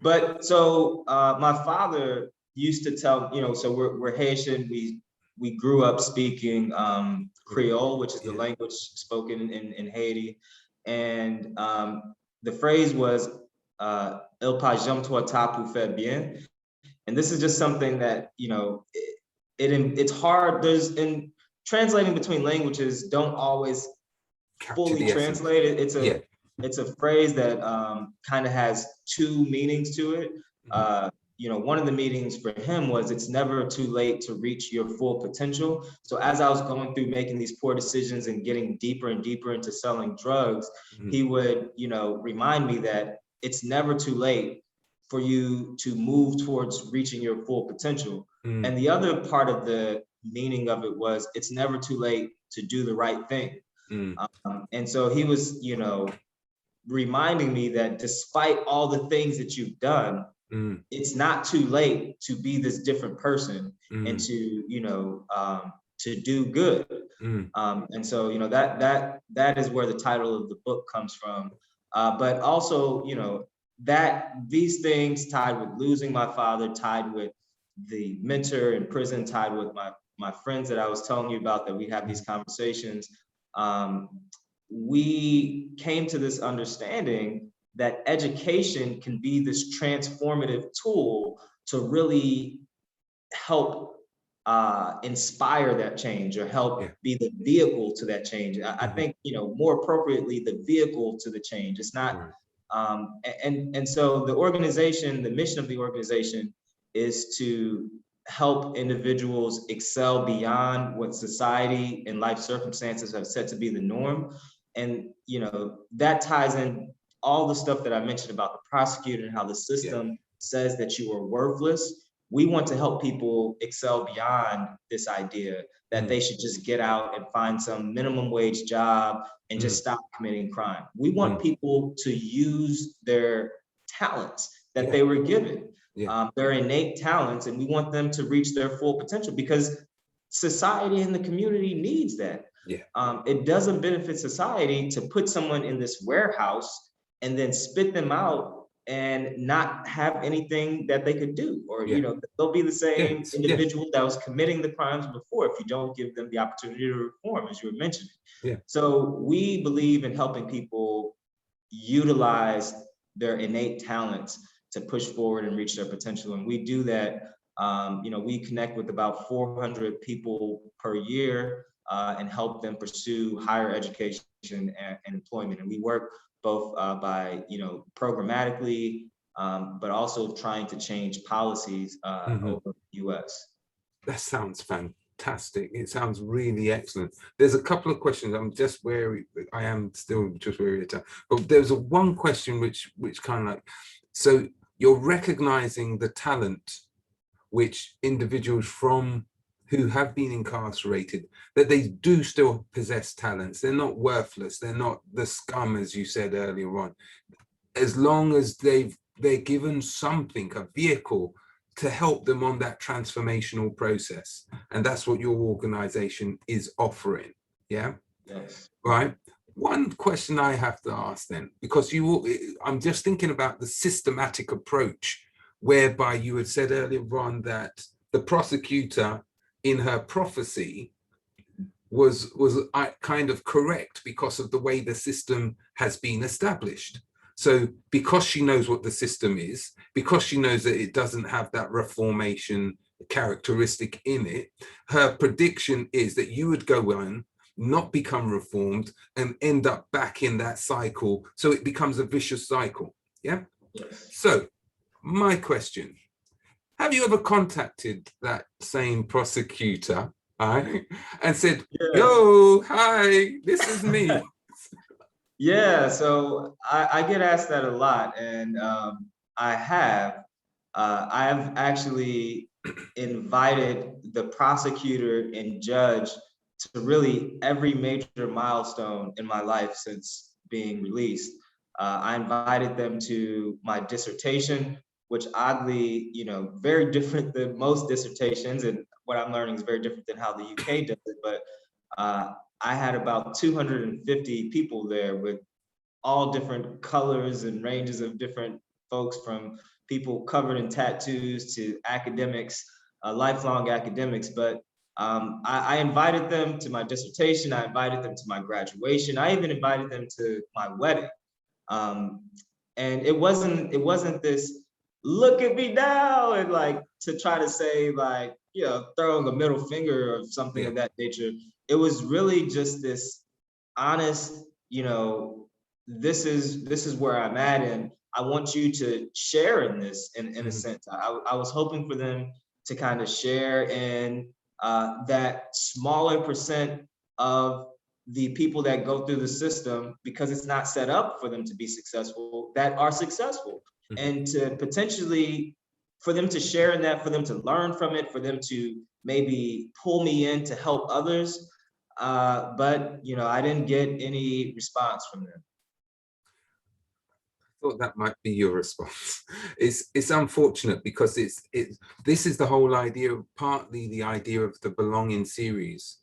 But my father used to tell, so we're Haitian. We grew up speaking Creole, which is the language spoken in Haiti. And the phrase was "Il pas jamais toi pour faire bien." And this is just something that, it's hard. Translating between languages don't always fully translate it. It's a phrase that kind of has two meanings to it. One of the meanings for him was it's never too late to reach your full potential. So as I was going through making these poor decisions and getting deeper and deeper into selling drugs, he would, remind me that it's never too late for you to move towards reaching your full potential. And the other part of the meaning of it was it's never too late to do the right thing. And so he was, reminding me that despite all the things that you've done, it's not too late to be this different person and to do good. And so, that is where the title of the book comes from. But also, that these things tied with losing my father, tied with the mentor in prison, tied with my friends that I was telling you about, that we have these conversations, we came to this understanding that education can be this transformative tool to really help inspire that change, or help be the vehicle to that change. I think, more appropriately, the vehicle to the change. It's not, and so the organization, the mission of the organization is to help individuals excel beyond what society and life circumstances have set to be the norm. And, that ties in all the stuff that I mentioned about the prosecutor and how the system says that you are worthless. We want to help people excel beyond this idea that they should just get out and find some minimum wage job and just stop committing crime. We want people to use their talents that they were given, their innate talents, and we want them to reach their full potential, because society and the community needs that. It doesn't benefit society to put someone in this warehouse and then spit them out and not have anything that they could do, or they'll be the same individual that was committing the crimes before if you don't give them the opportunity to reform, as you were mentioning. So we believe in helping people utilize their innate talents to push forward and reach their potential, and we do that. We connect with about 400 people per year and help them pursue higher education and employment. And we work both by, programmatically, but also trying to change policies over the U.S. That sounds fantastic. It sounds really excellent. There's a couple of questions. I'm just wary. I am still just wary of time. But there's one question which kind of like, so you're recognizing the talent which individuals from who have been incarcerated, that they do still possess talents. They're not worthless. They're not the scum, as you said earlier on. As long as they're given something, a vehicle to help them on that transformational process. And that's what your organization is offering. Yeah. Yes. Right. One question I have to ask then, because I'm just thinking about the systematic approach, whereby you had said earlier on that the prosecutor in her prophecy was kind of correct because of the way the system has been established. So because she knows what the system is, because she knows that it doesn't have that reformation characteristic in it, her prediction is that you would go on, not become reformed, and end up back in that cycle. So it becomes a vicious cycle. Yeah. Yes. So my question, have you ever contacted that same prosecutor and said, yo, hi, this is me? Yeah, so I get asked that a lot, and I have. I've actually invited the prosecutor and judge to really every major milestone in my life since being released. I invited them to my dissertation, which oddly, very different than most dissertations, and what I'm learning is very different than how the UK does it. But I had about 250 people there with all different colors and ranges of different folks, from people covered in tattoos to academics, lifelong academics. But I invited them to my dissertation. I invited them to my graduation. I even invited them to my wedding. Um, and it wasn't this look at me now and like to try to say like, throwing a middle finger or something of that nature. It was really just this honest, this is where I'm at, and I want you to share in this in a sense. I was hoping for them to kind of share in that smaller percent of the people that go through the system, because it's not set up for them to be successful, that are successful, and to potentially for them to share in that, for them to learn from it, for them to maybe pull me in to help others. But I didn't get any response from them. I thought that might be your response. It's unfortunate because this is the whole idea, partly the idea of the Belonging series,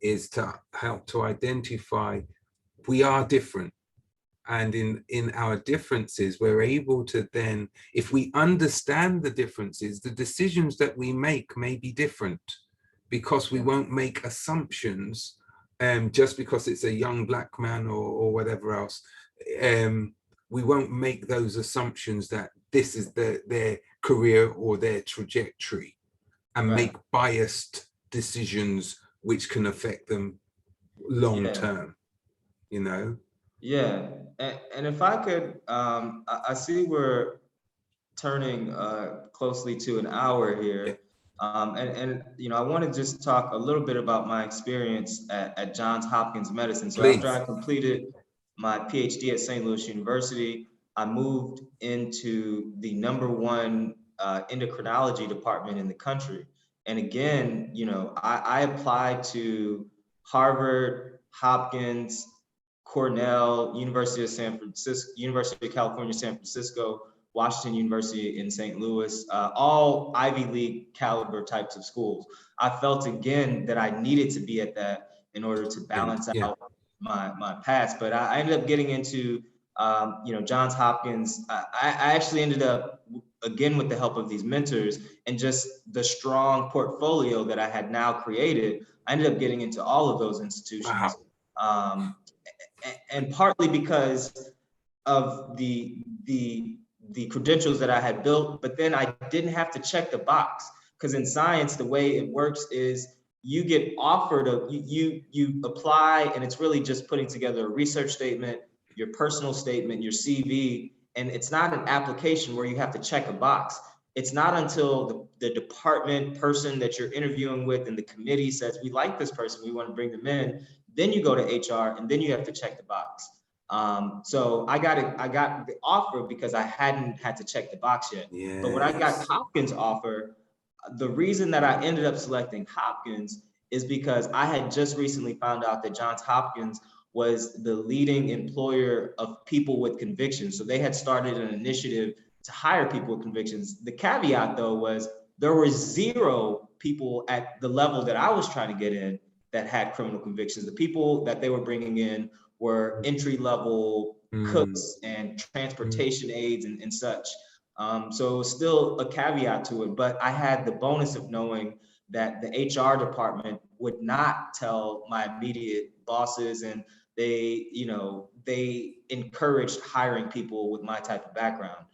is to help to identify we are different. And in our differences, we're able to then, if we understand the differences, the decisions that we make may be different, because we won't make assumptions just because it's a young black man or whatever else. We won't make those assumptions that this is their career or their trajectory, and make biased decisions which can affect them long term, Yeah, and if I could, I see we're turning closely to an hour here. And I want to just talk a little bit about my experience at Johns Hopkins Medicine. So after I completed my PhD at St. Louis University, I moved into the #1 endocrinology department in the country. And again, I applied to Harvard, Hopkins, Cornell, University of San Francisco, University of California, San Francisco, Washington University in St. Louis, all Ivy League caliber types of schools. I felt again that I needed to be at that in order to balance out my past. But I ended up getting into, Johns Hopkins. I actually ended up, again, with the help of these mentors and just the strong portfolio that I had now created, I ended up getting into all of those institutions. Wow. And partly because of the credentials that I had built, but then I didn't have to check the box, because in science, the way it works is you get offered you apply, and it's really just putting together a research statement, your personal statement, your CV, and it's not an application where you have to check a box. It's not until the department person that you're interviewing with and the committee says, we like this person, we want to bring them in, then you go to HR, and then you have to check the box. So I got the offer because I hadn't had to check the box yet. Yes. But when I got Hopkins offer, the reason that I ended up selecting Hopkins is because I had just recently found out that Johns Hopkins was the leading employer of people with convictions. So they had started an initiative to hire people with convictions. The caveat, though, was there were 0 people at the level that I was trying to get in that had criminal convictions. The people that they were bringing in were entry-level cooks and transportation aides and such. So it was still a caveat to it, but I had the bonus of knowing that the HR department would not tell my immediate bosses, and they encouraged hiring people with my type of background.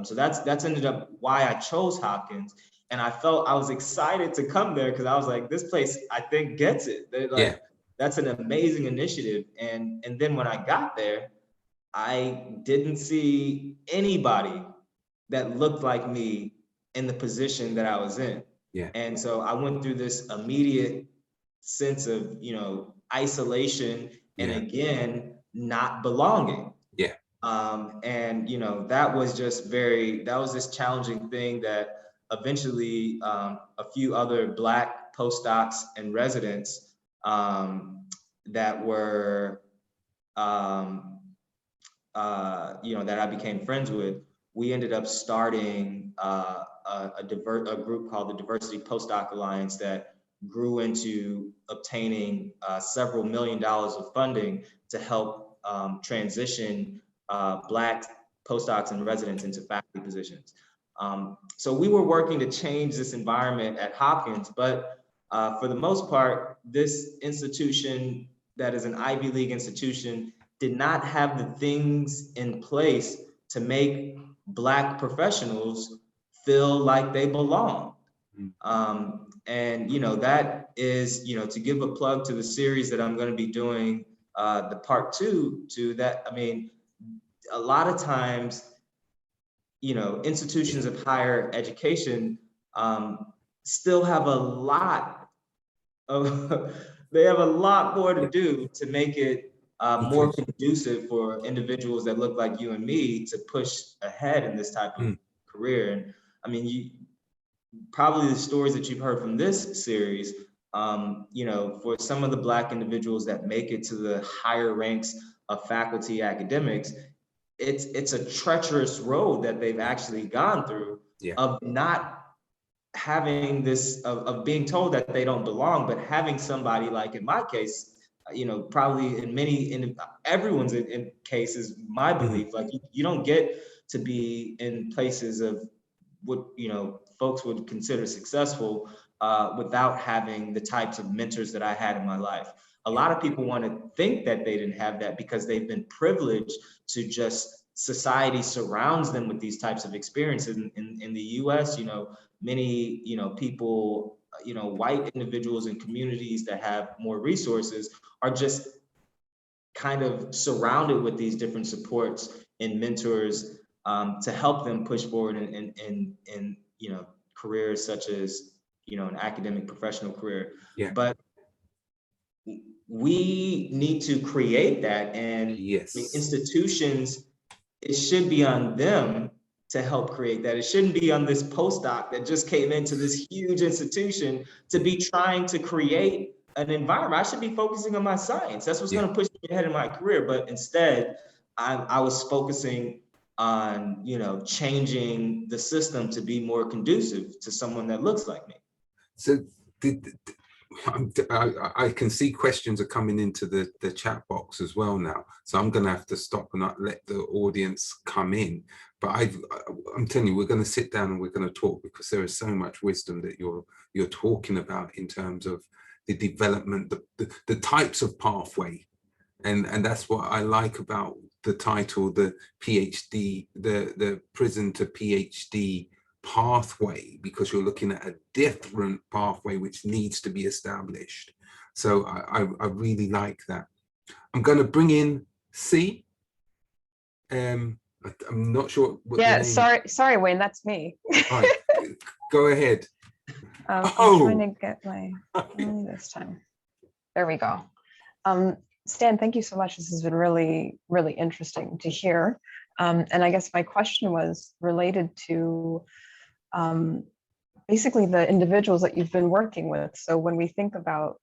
So that's ended up why I chose Hopkins. And I was excited to come there because I was like, this place, I think, gets it. They're like, Yeah. That's an amazing initiative. And then when I got there, I didn't see anybody that looked like me in the position that I was in. Yeah. And so I went through this immediate sense of, isolation and again, not belonging. Yeah. And that was this challenging thing that eventually a few other Black postdocs and residents that were that I became friends with, we ended up starting a group called the Diversity Postdoc Alliance that grew into obtaining several $1 million of funding to help transition Black postdocs and residents into faculty positions. So we were working to change this environment at Hopkins, but for the most part, this institution that is an Ivy League institution did not have the things in place to make Black professionals feel like they belong. And that is, to give a plug to the series that I'm going to be doing, the part 2 to that. I mean, a lot of times, institutions of higher education still have a lot of, they have a lot more to do to make it more conducive for individuals that look like you and me to push ahead in this type of career. And I mean, probably the stories that you've heard from this series, for some of the Black individuals that make it to the higher ranks of faculty academics, it's a treacherous road that they've actually gone through of not having this, of being told that they don't belong, but having somebody, like in my case, probably in everyone's in cases, my belief, like you don't get to be in places of what folks would consider successful without having the types of mentors that I had in my life. A lot of people want to think that they didn't have that because they've been privileged to just, society surrounds them with these types of experiences. In the US, many people, white individuals in communities that have more resources are just kind of surrounded with these different supports and mentors to help them push forward in careers such as an academic professional career. But we need to create that, and institutions, it should be on them to help create that. It shouldn't be on this postdoc that just came into this huge institution to be trying to create an environment. I should be focusing on my science. That's what's going to push me ahead in my career. But instead, I was focusing on, changing the system to be more conducive to someone that looks like me. So I can see questions are coming into the chat box as well now. So I'm going to have to stop and not let the audience come in. But I'm telling you, we're going to sit down and we're going to talk, because there is so much wisdom that you're talking about in terms of the development, the types of pathway. And that's what I like about the title, the PhD, the prison to PhD pathway, because you're looking at a different pathway which needs to be established. So I really like that. I'm going to bring in C. I'm not sure what the Yeah, name. sorry, Wayne, that's me. All right, go ahead. I'm trying to get my this time. There we go. Stan, thank you so much. This has been really, really interesting to hear. And I guess my question was related to basically the individuals that you've been working with. So when we think about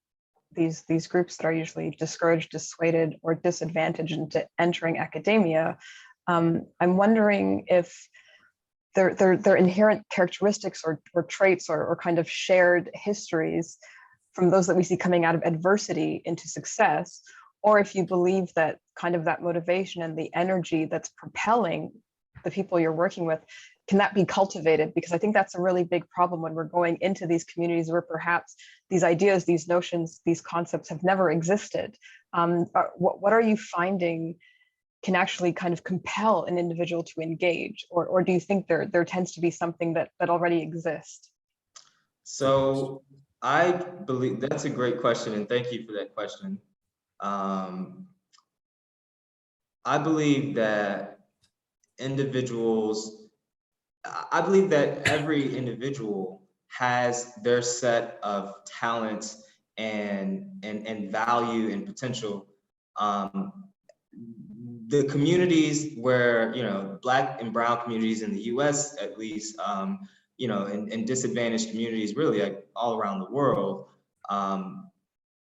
these groups that are usually discouraged, dissuaded, or disadvantaged into entering academia, I'm wondering if their inherent characteristics or traits or kind of shared histories from those that we see coming out of adversity into success, or if you believe that kind of that motivation and the energy that's propelling the people you're working with, can that be cultivated? Because I think that's a really big problem when we're going into these communities where perhaps these ideas, these notions, these concepts have never existed. What are you finding can actually kind of compel an individual to engage, or do you think there tends to be something that already exists? So I believe that's a great question, and thank you for that question. I believe that I believe that every individual has their set of talents and value and potential. The communities where, Black and brown communities in the US, at least, and disadvantaged communities really, like, all around the world,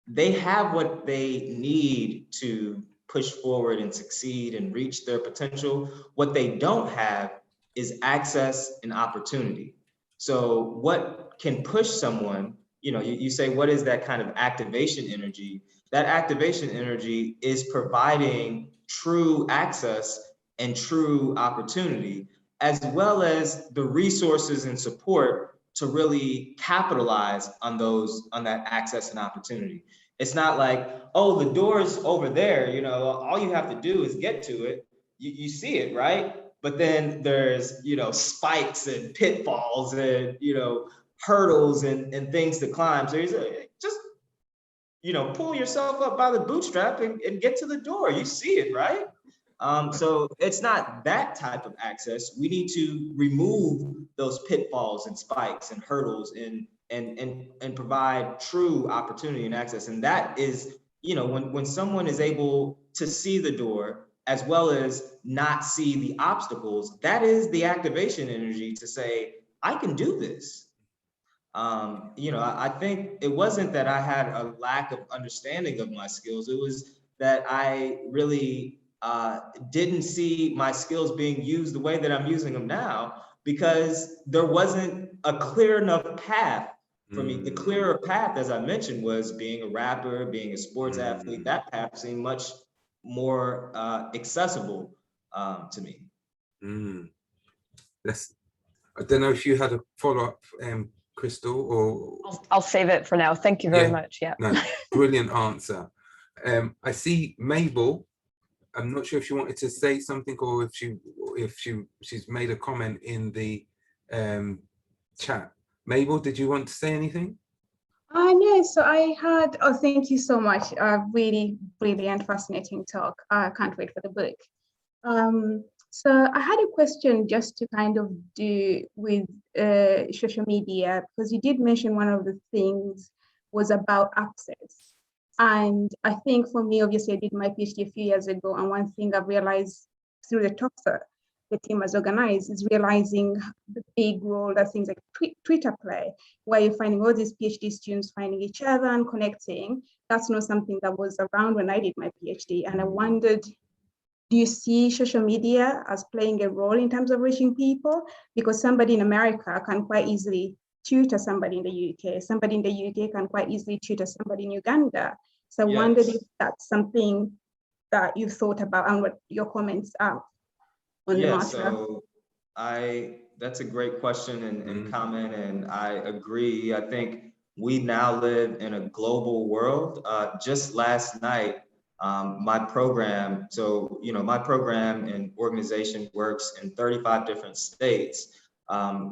they have what they need to push forward and succeed and reach their potential. What they don't have is access and opportunity. So what can push someone, you say, what is that kind of activation energy? That activation energy is providing true access and true opportunity, as well as the resources and support to really capitalize on that access and opportunity. It's not like, oh, the door's over there, all you have to do is get to it. You see it, right? But then there's, spikes and pitfalls and, hurdles and things to climb. So just, pull yourself up by the bootstrap and get to the door. You see it, right? So it's not that type of access. We need to remove those pitfalls and spikes and hurdles and provide true opportunity and access. And that is, when someone is able to see the door as well as not see the obstacles, that is the activation energy to say, I can do this. I think it wasn't that I had a lack of understanding of my skills. It was that I really didn't see my skills being used the way that I'm using them now, because there wasn't a clear enough path for me. The clearer path, as I mentioned, was being a rapper, being a sports athlete. That path seemed much more accessible to me. I don't know if you had a follow-up, Crystal, or I'll save it for now. Thank you very much. Yeah. No, brilliant answer. I see Mabel. I'm not sure if she wanted to say something or if she's made a comment in the chat. Mabel, did you want to say anything? No, so thank you so much. Really brilliant, fascinating talk. I can't wait for the book. So I had a question just to kind of do with social media, because you did mention one of the things was about access. And I think for me, obviously, I did my PhD a few years ago. And one thing I've realized through the talks that the team has organized is realizing the big role that things like Twitter play, where you're finding all these PhD students finding each other and connecting. That's not something that was around when I did my PhD. And I wondered, do you see social media as playing a role in terms of reaching people? Because somebody in America can quite easily tutor somebody in the UK. Somebody in the UK can quite easily tutor somebody in Uganda. So I wondered if that's something that you thought about and what your comments are on the matter. So that's a great question and comment, and I agree. I think we now live in a global world. Just last night, my program and organization works in 35 different states.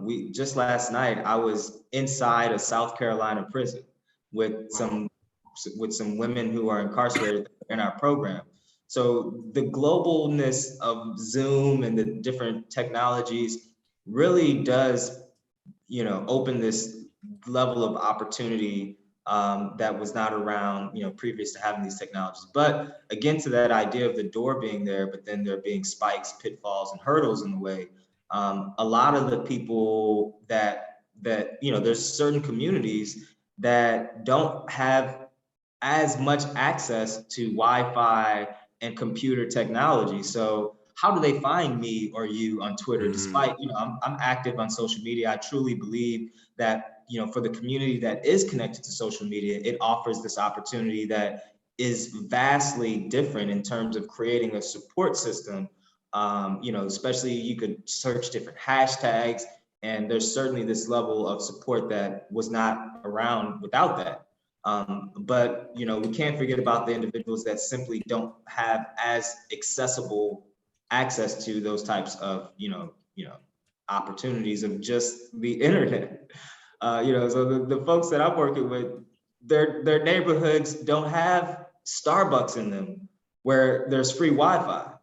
We just last night, I was inside a South Carolina prison with some women who are incarcerated in our program. So the globalness of Zoom and the different technologies really does, open this level of opportunity that was not around, previous to having these technologies. But again, to that idea of the door being there, but then there being spikes, pitfalls, and hurdles in the way. A lot of the people that there's certain communities that don't have as much access to Wi-Fi and computer technology. So how do they find me or you on Twitter? Despite, I'm active on social media. I truly believe that, for the community that is connected to social media, it offers this opportunity that is vastly different in terms of creating a support system. Especially you could search different hashtags, and there's certainly this level of support that was not around without that. But we can't forget about the individuals that simply don't have as accessible access to those types of opportunities of just the internet. So the folks that I'm working with, their neighborhoods don't have Starbucks in them where there's free Wi-Fi.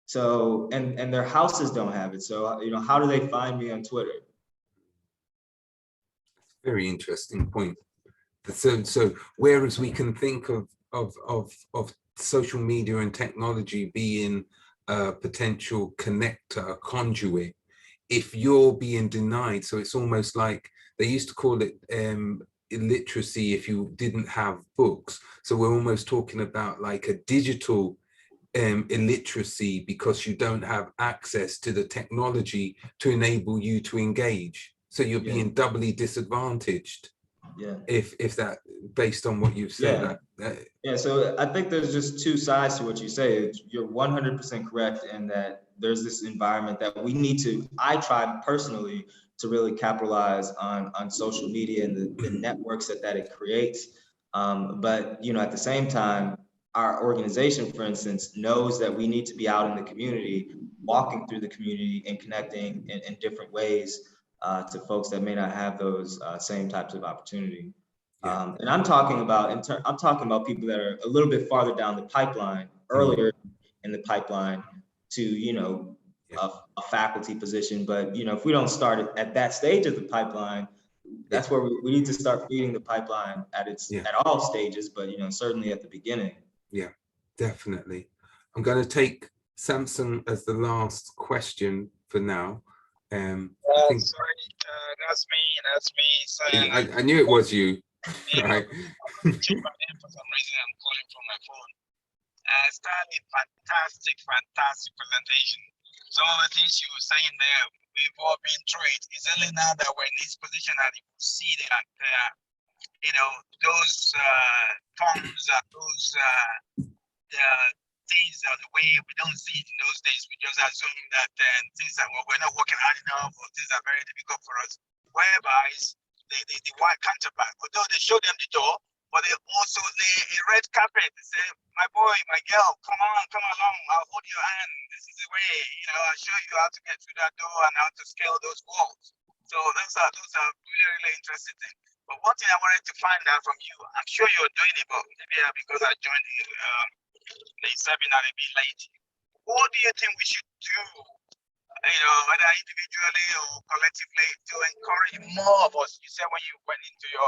So and their houses don't have it. So how do they find me on Twitter? Very interesting point. So whereas we can think of social media and technology being a potential connector, a conduit, if you're being denied, so it's almost like they used to call it illiteracy if you didn't have books. So we're almost talking about like a digital illiteracy because you don't have access to the technology to enable you to engage. So you're being doubly disadvantaged. Yeah. If that, based on what you've said. Yeah. So I think there's just two sides to what you say. You're 100% correct in that there's this environment that we need to, I try personally to really capitalize on social media and the networks that it creates. But, at the same time, our organization, for instance, knows that we need to be out in the community, walking through the community and connecting in different ways to folks that may not have those same types of opportunity. And I'm talking about people that are a little bit farther down the pipeline, earlier in the pipeline to, a faculty position. But, if we don't start at that stage of the pipeline, that's where we need to start feeding the pipeline at all stages, but, certainly at the beginning. Yeah, definitely. I'm going to take Samson as the last question for now. I think, sorry, that's me. Saying I knew it was you. Right. For some reason, I'm calling from my phone. Stanley, fantastic presentation. Some of the things you were saying there, we've all been through it. It's only now that we're in this position that you see that, those tongues, those things are the way we don't see it in those days. We just assume that things are, we're not working hard enough, or things are very difficult for us. Whereby the white counterpart, although they show them the door, but they also lay a red carpet. They say, my boy, my girl, come along, I'll hold your hand. This is the way, I'll show you how to get through that door and how to scale those walls. So those are really, really interesting things. But one thing I wanted to find out from you, I'm sure you're doing it, but maybe because I joined the seminar a bit late. What do you think we should do, whether individually or collectively, to encourage more of us? You said when you went into your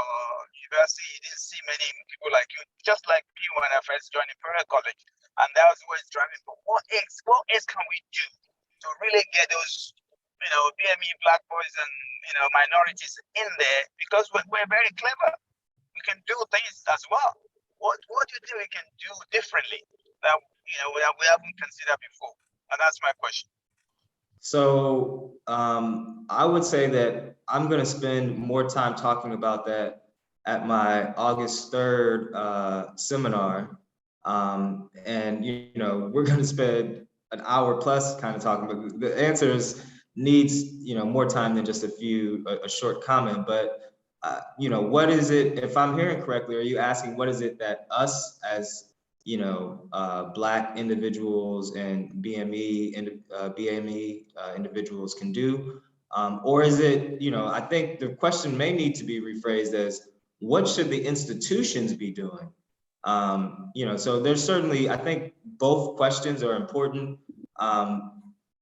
university, you didn't see many people like you, just like me when I first joined Imperial College, and that was what's driving. But what else can we do to really get those, BME Black boys and minorities in there? Because we're very clever, we can do things as well. What do you think we can do differently that we haven't considered before? And that's my question. So I would say that I'm going to spend more time talking about that at my August 3rd seminar. And, we're going to spend an hour plus kind of talking, but the answers needs, more time than just a short comment. But, what is it, if I'm hearing correctly, are you asking what is it that us as Black individuals and BME individuals can do Or is it, I think the question may need to be rephrased as, what should the institutions be doing? So there's certainly, I think both questions are important.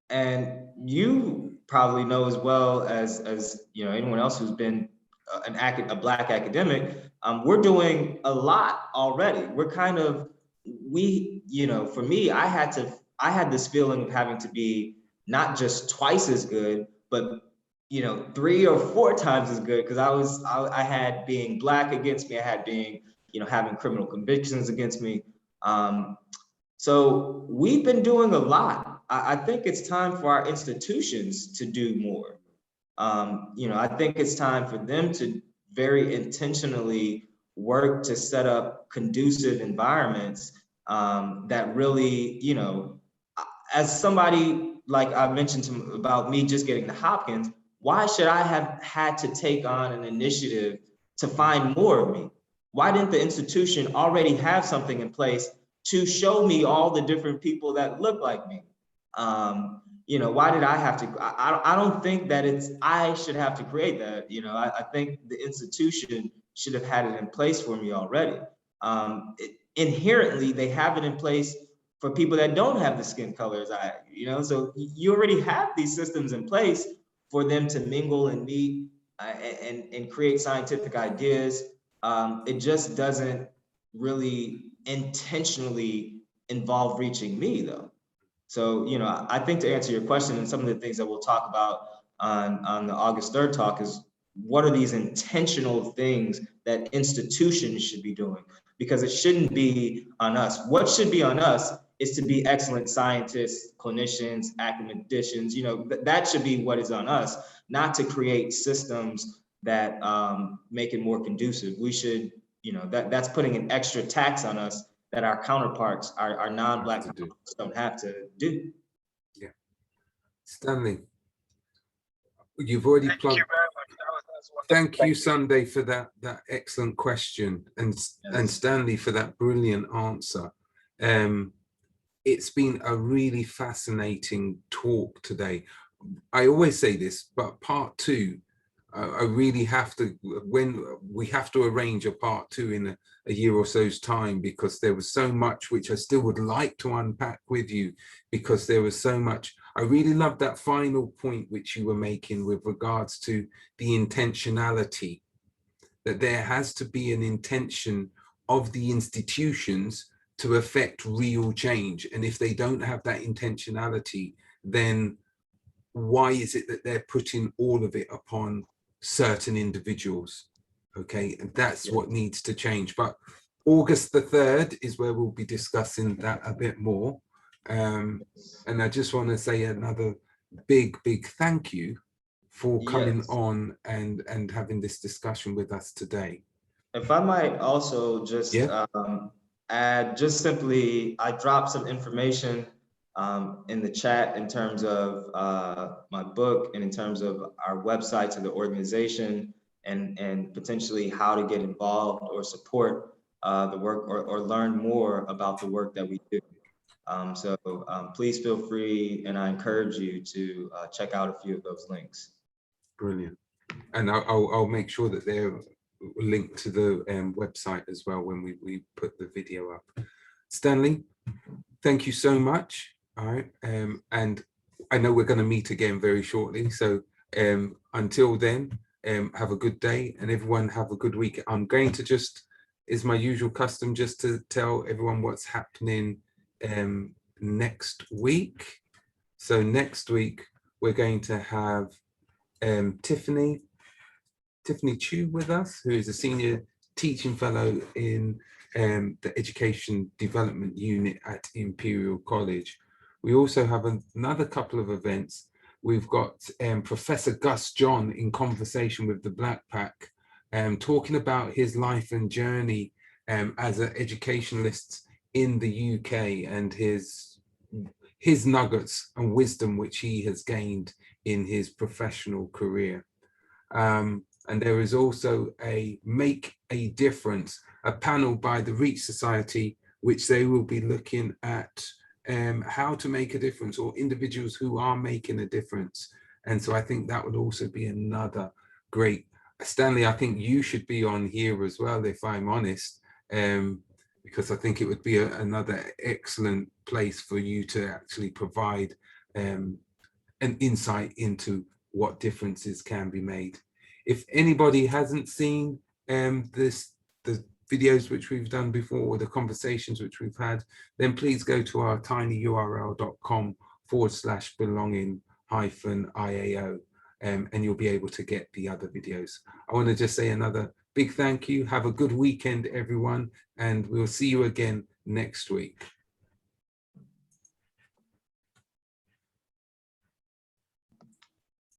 And you probably know as well as anyone else who's been a Black academic, we're doing a lot already. We're kind of, for me, I had this feeling of having to be not just twice as good, but 3 or 4 times as good, because I had being Black against me, I had being having criminal convictions against me. So we've been doing a lot. I think it's time for our institutions to do more. I think it's time for them to very intentionally work to set up conducive environments that really, as somebody, like I mentioned about me just getting to Hopkins, why should I have had to take on an initiative to find more of me? Why didn't the institution already have something in place to show me all the different people that look like me? Why did I have to? I don't think that I should have to create that. I think the institution should have had it in place for me already. Inherently, they have it in place for people that don't have the skin color as I have, so you already have these systems in place for them to mingle and meet and create scientific ideas. It just doesn't really intentionally involve reaching me, though. So, I think to answer your question, and some of the things that we'll talk about on the August 3rd talk is, what are these intentional things that institutions should be doing? Because it shouldn't be on us. What should be on us is to be excellent scientists, clinicians, academicians. That should be what is on us, not to create systems that make it more conducive. We should, that's putting an extra tax on us that our counterparts, our non-Black counterparts, don't have to do. Yeah. Stanley, you've already plugged. Thank you very much. That's wonderful. Thank you, Sunday, for that excellent question, and Stanley for that brilliant answer. It's been a really fascinating talk today. I always say this, but part 2, I really have to, when we have to arrange a part 2 in a year or so's time, because there was so much which I still would like to unpack with you, because there was so much. I really love that final point which you were making with regards to the intentionality, that there has to be an intention of the institutions to affect real change. And if they don't have that intentionality, then why is it that they're putting all of it upon certain individuals? Okay, and that's what needs to change. But August the 3rd is where we'll be discussing that a bit more. And I just want to say another big thank you for coming on and having this discussion with us today. If I might also just add, just simply, I dropped some information in the chat in terms of my book and in terms of our website to the organization, and potentially how to get involved or support the work or learn more about the work that we do. So please feel free, and I encourage you to check out a few of those links. Brilliant. And I'll make sure that they're linked to the website as well when we put the video up. Stanley, thank you so much. All right. And I know we're going to meet again very shortly. So until then, have a good day, and everyone have a good week. I'm going to just, is my usual custom, just to tell everyone what's happening next week. So next week, we're going to have Tiffany Chu with us, who is a senior teaching fellow in the Education Development Unit at Imperial College. We also have another couple of events. We've got Professor Gus John in conversation with the Black Pack, talking about his life and journey as an educationalist in the UK, and his nuggets and wisdom which he has gained in his professional career. And there is also a Make a Difference, a panel by the Reach Society, which they will be looking at how to make a difference, or individuals who are making a difference, And so I think that would also be another great, Stanley, I think you should be on here as well, if I'm honest, because I think it would be another excellent place for you to actually provide an insight into what differences can be made. If anybody hasn't seen the videos which we've done before, or the conversations which we've had, then please go to our tinyurl.com/belonging-IAO, and you'll be able to get the other videos. I want to just say another big thank you. Have a good weekend, everyone, and we'll see you again next week.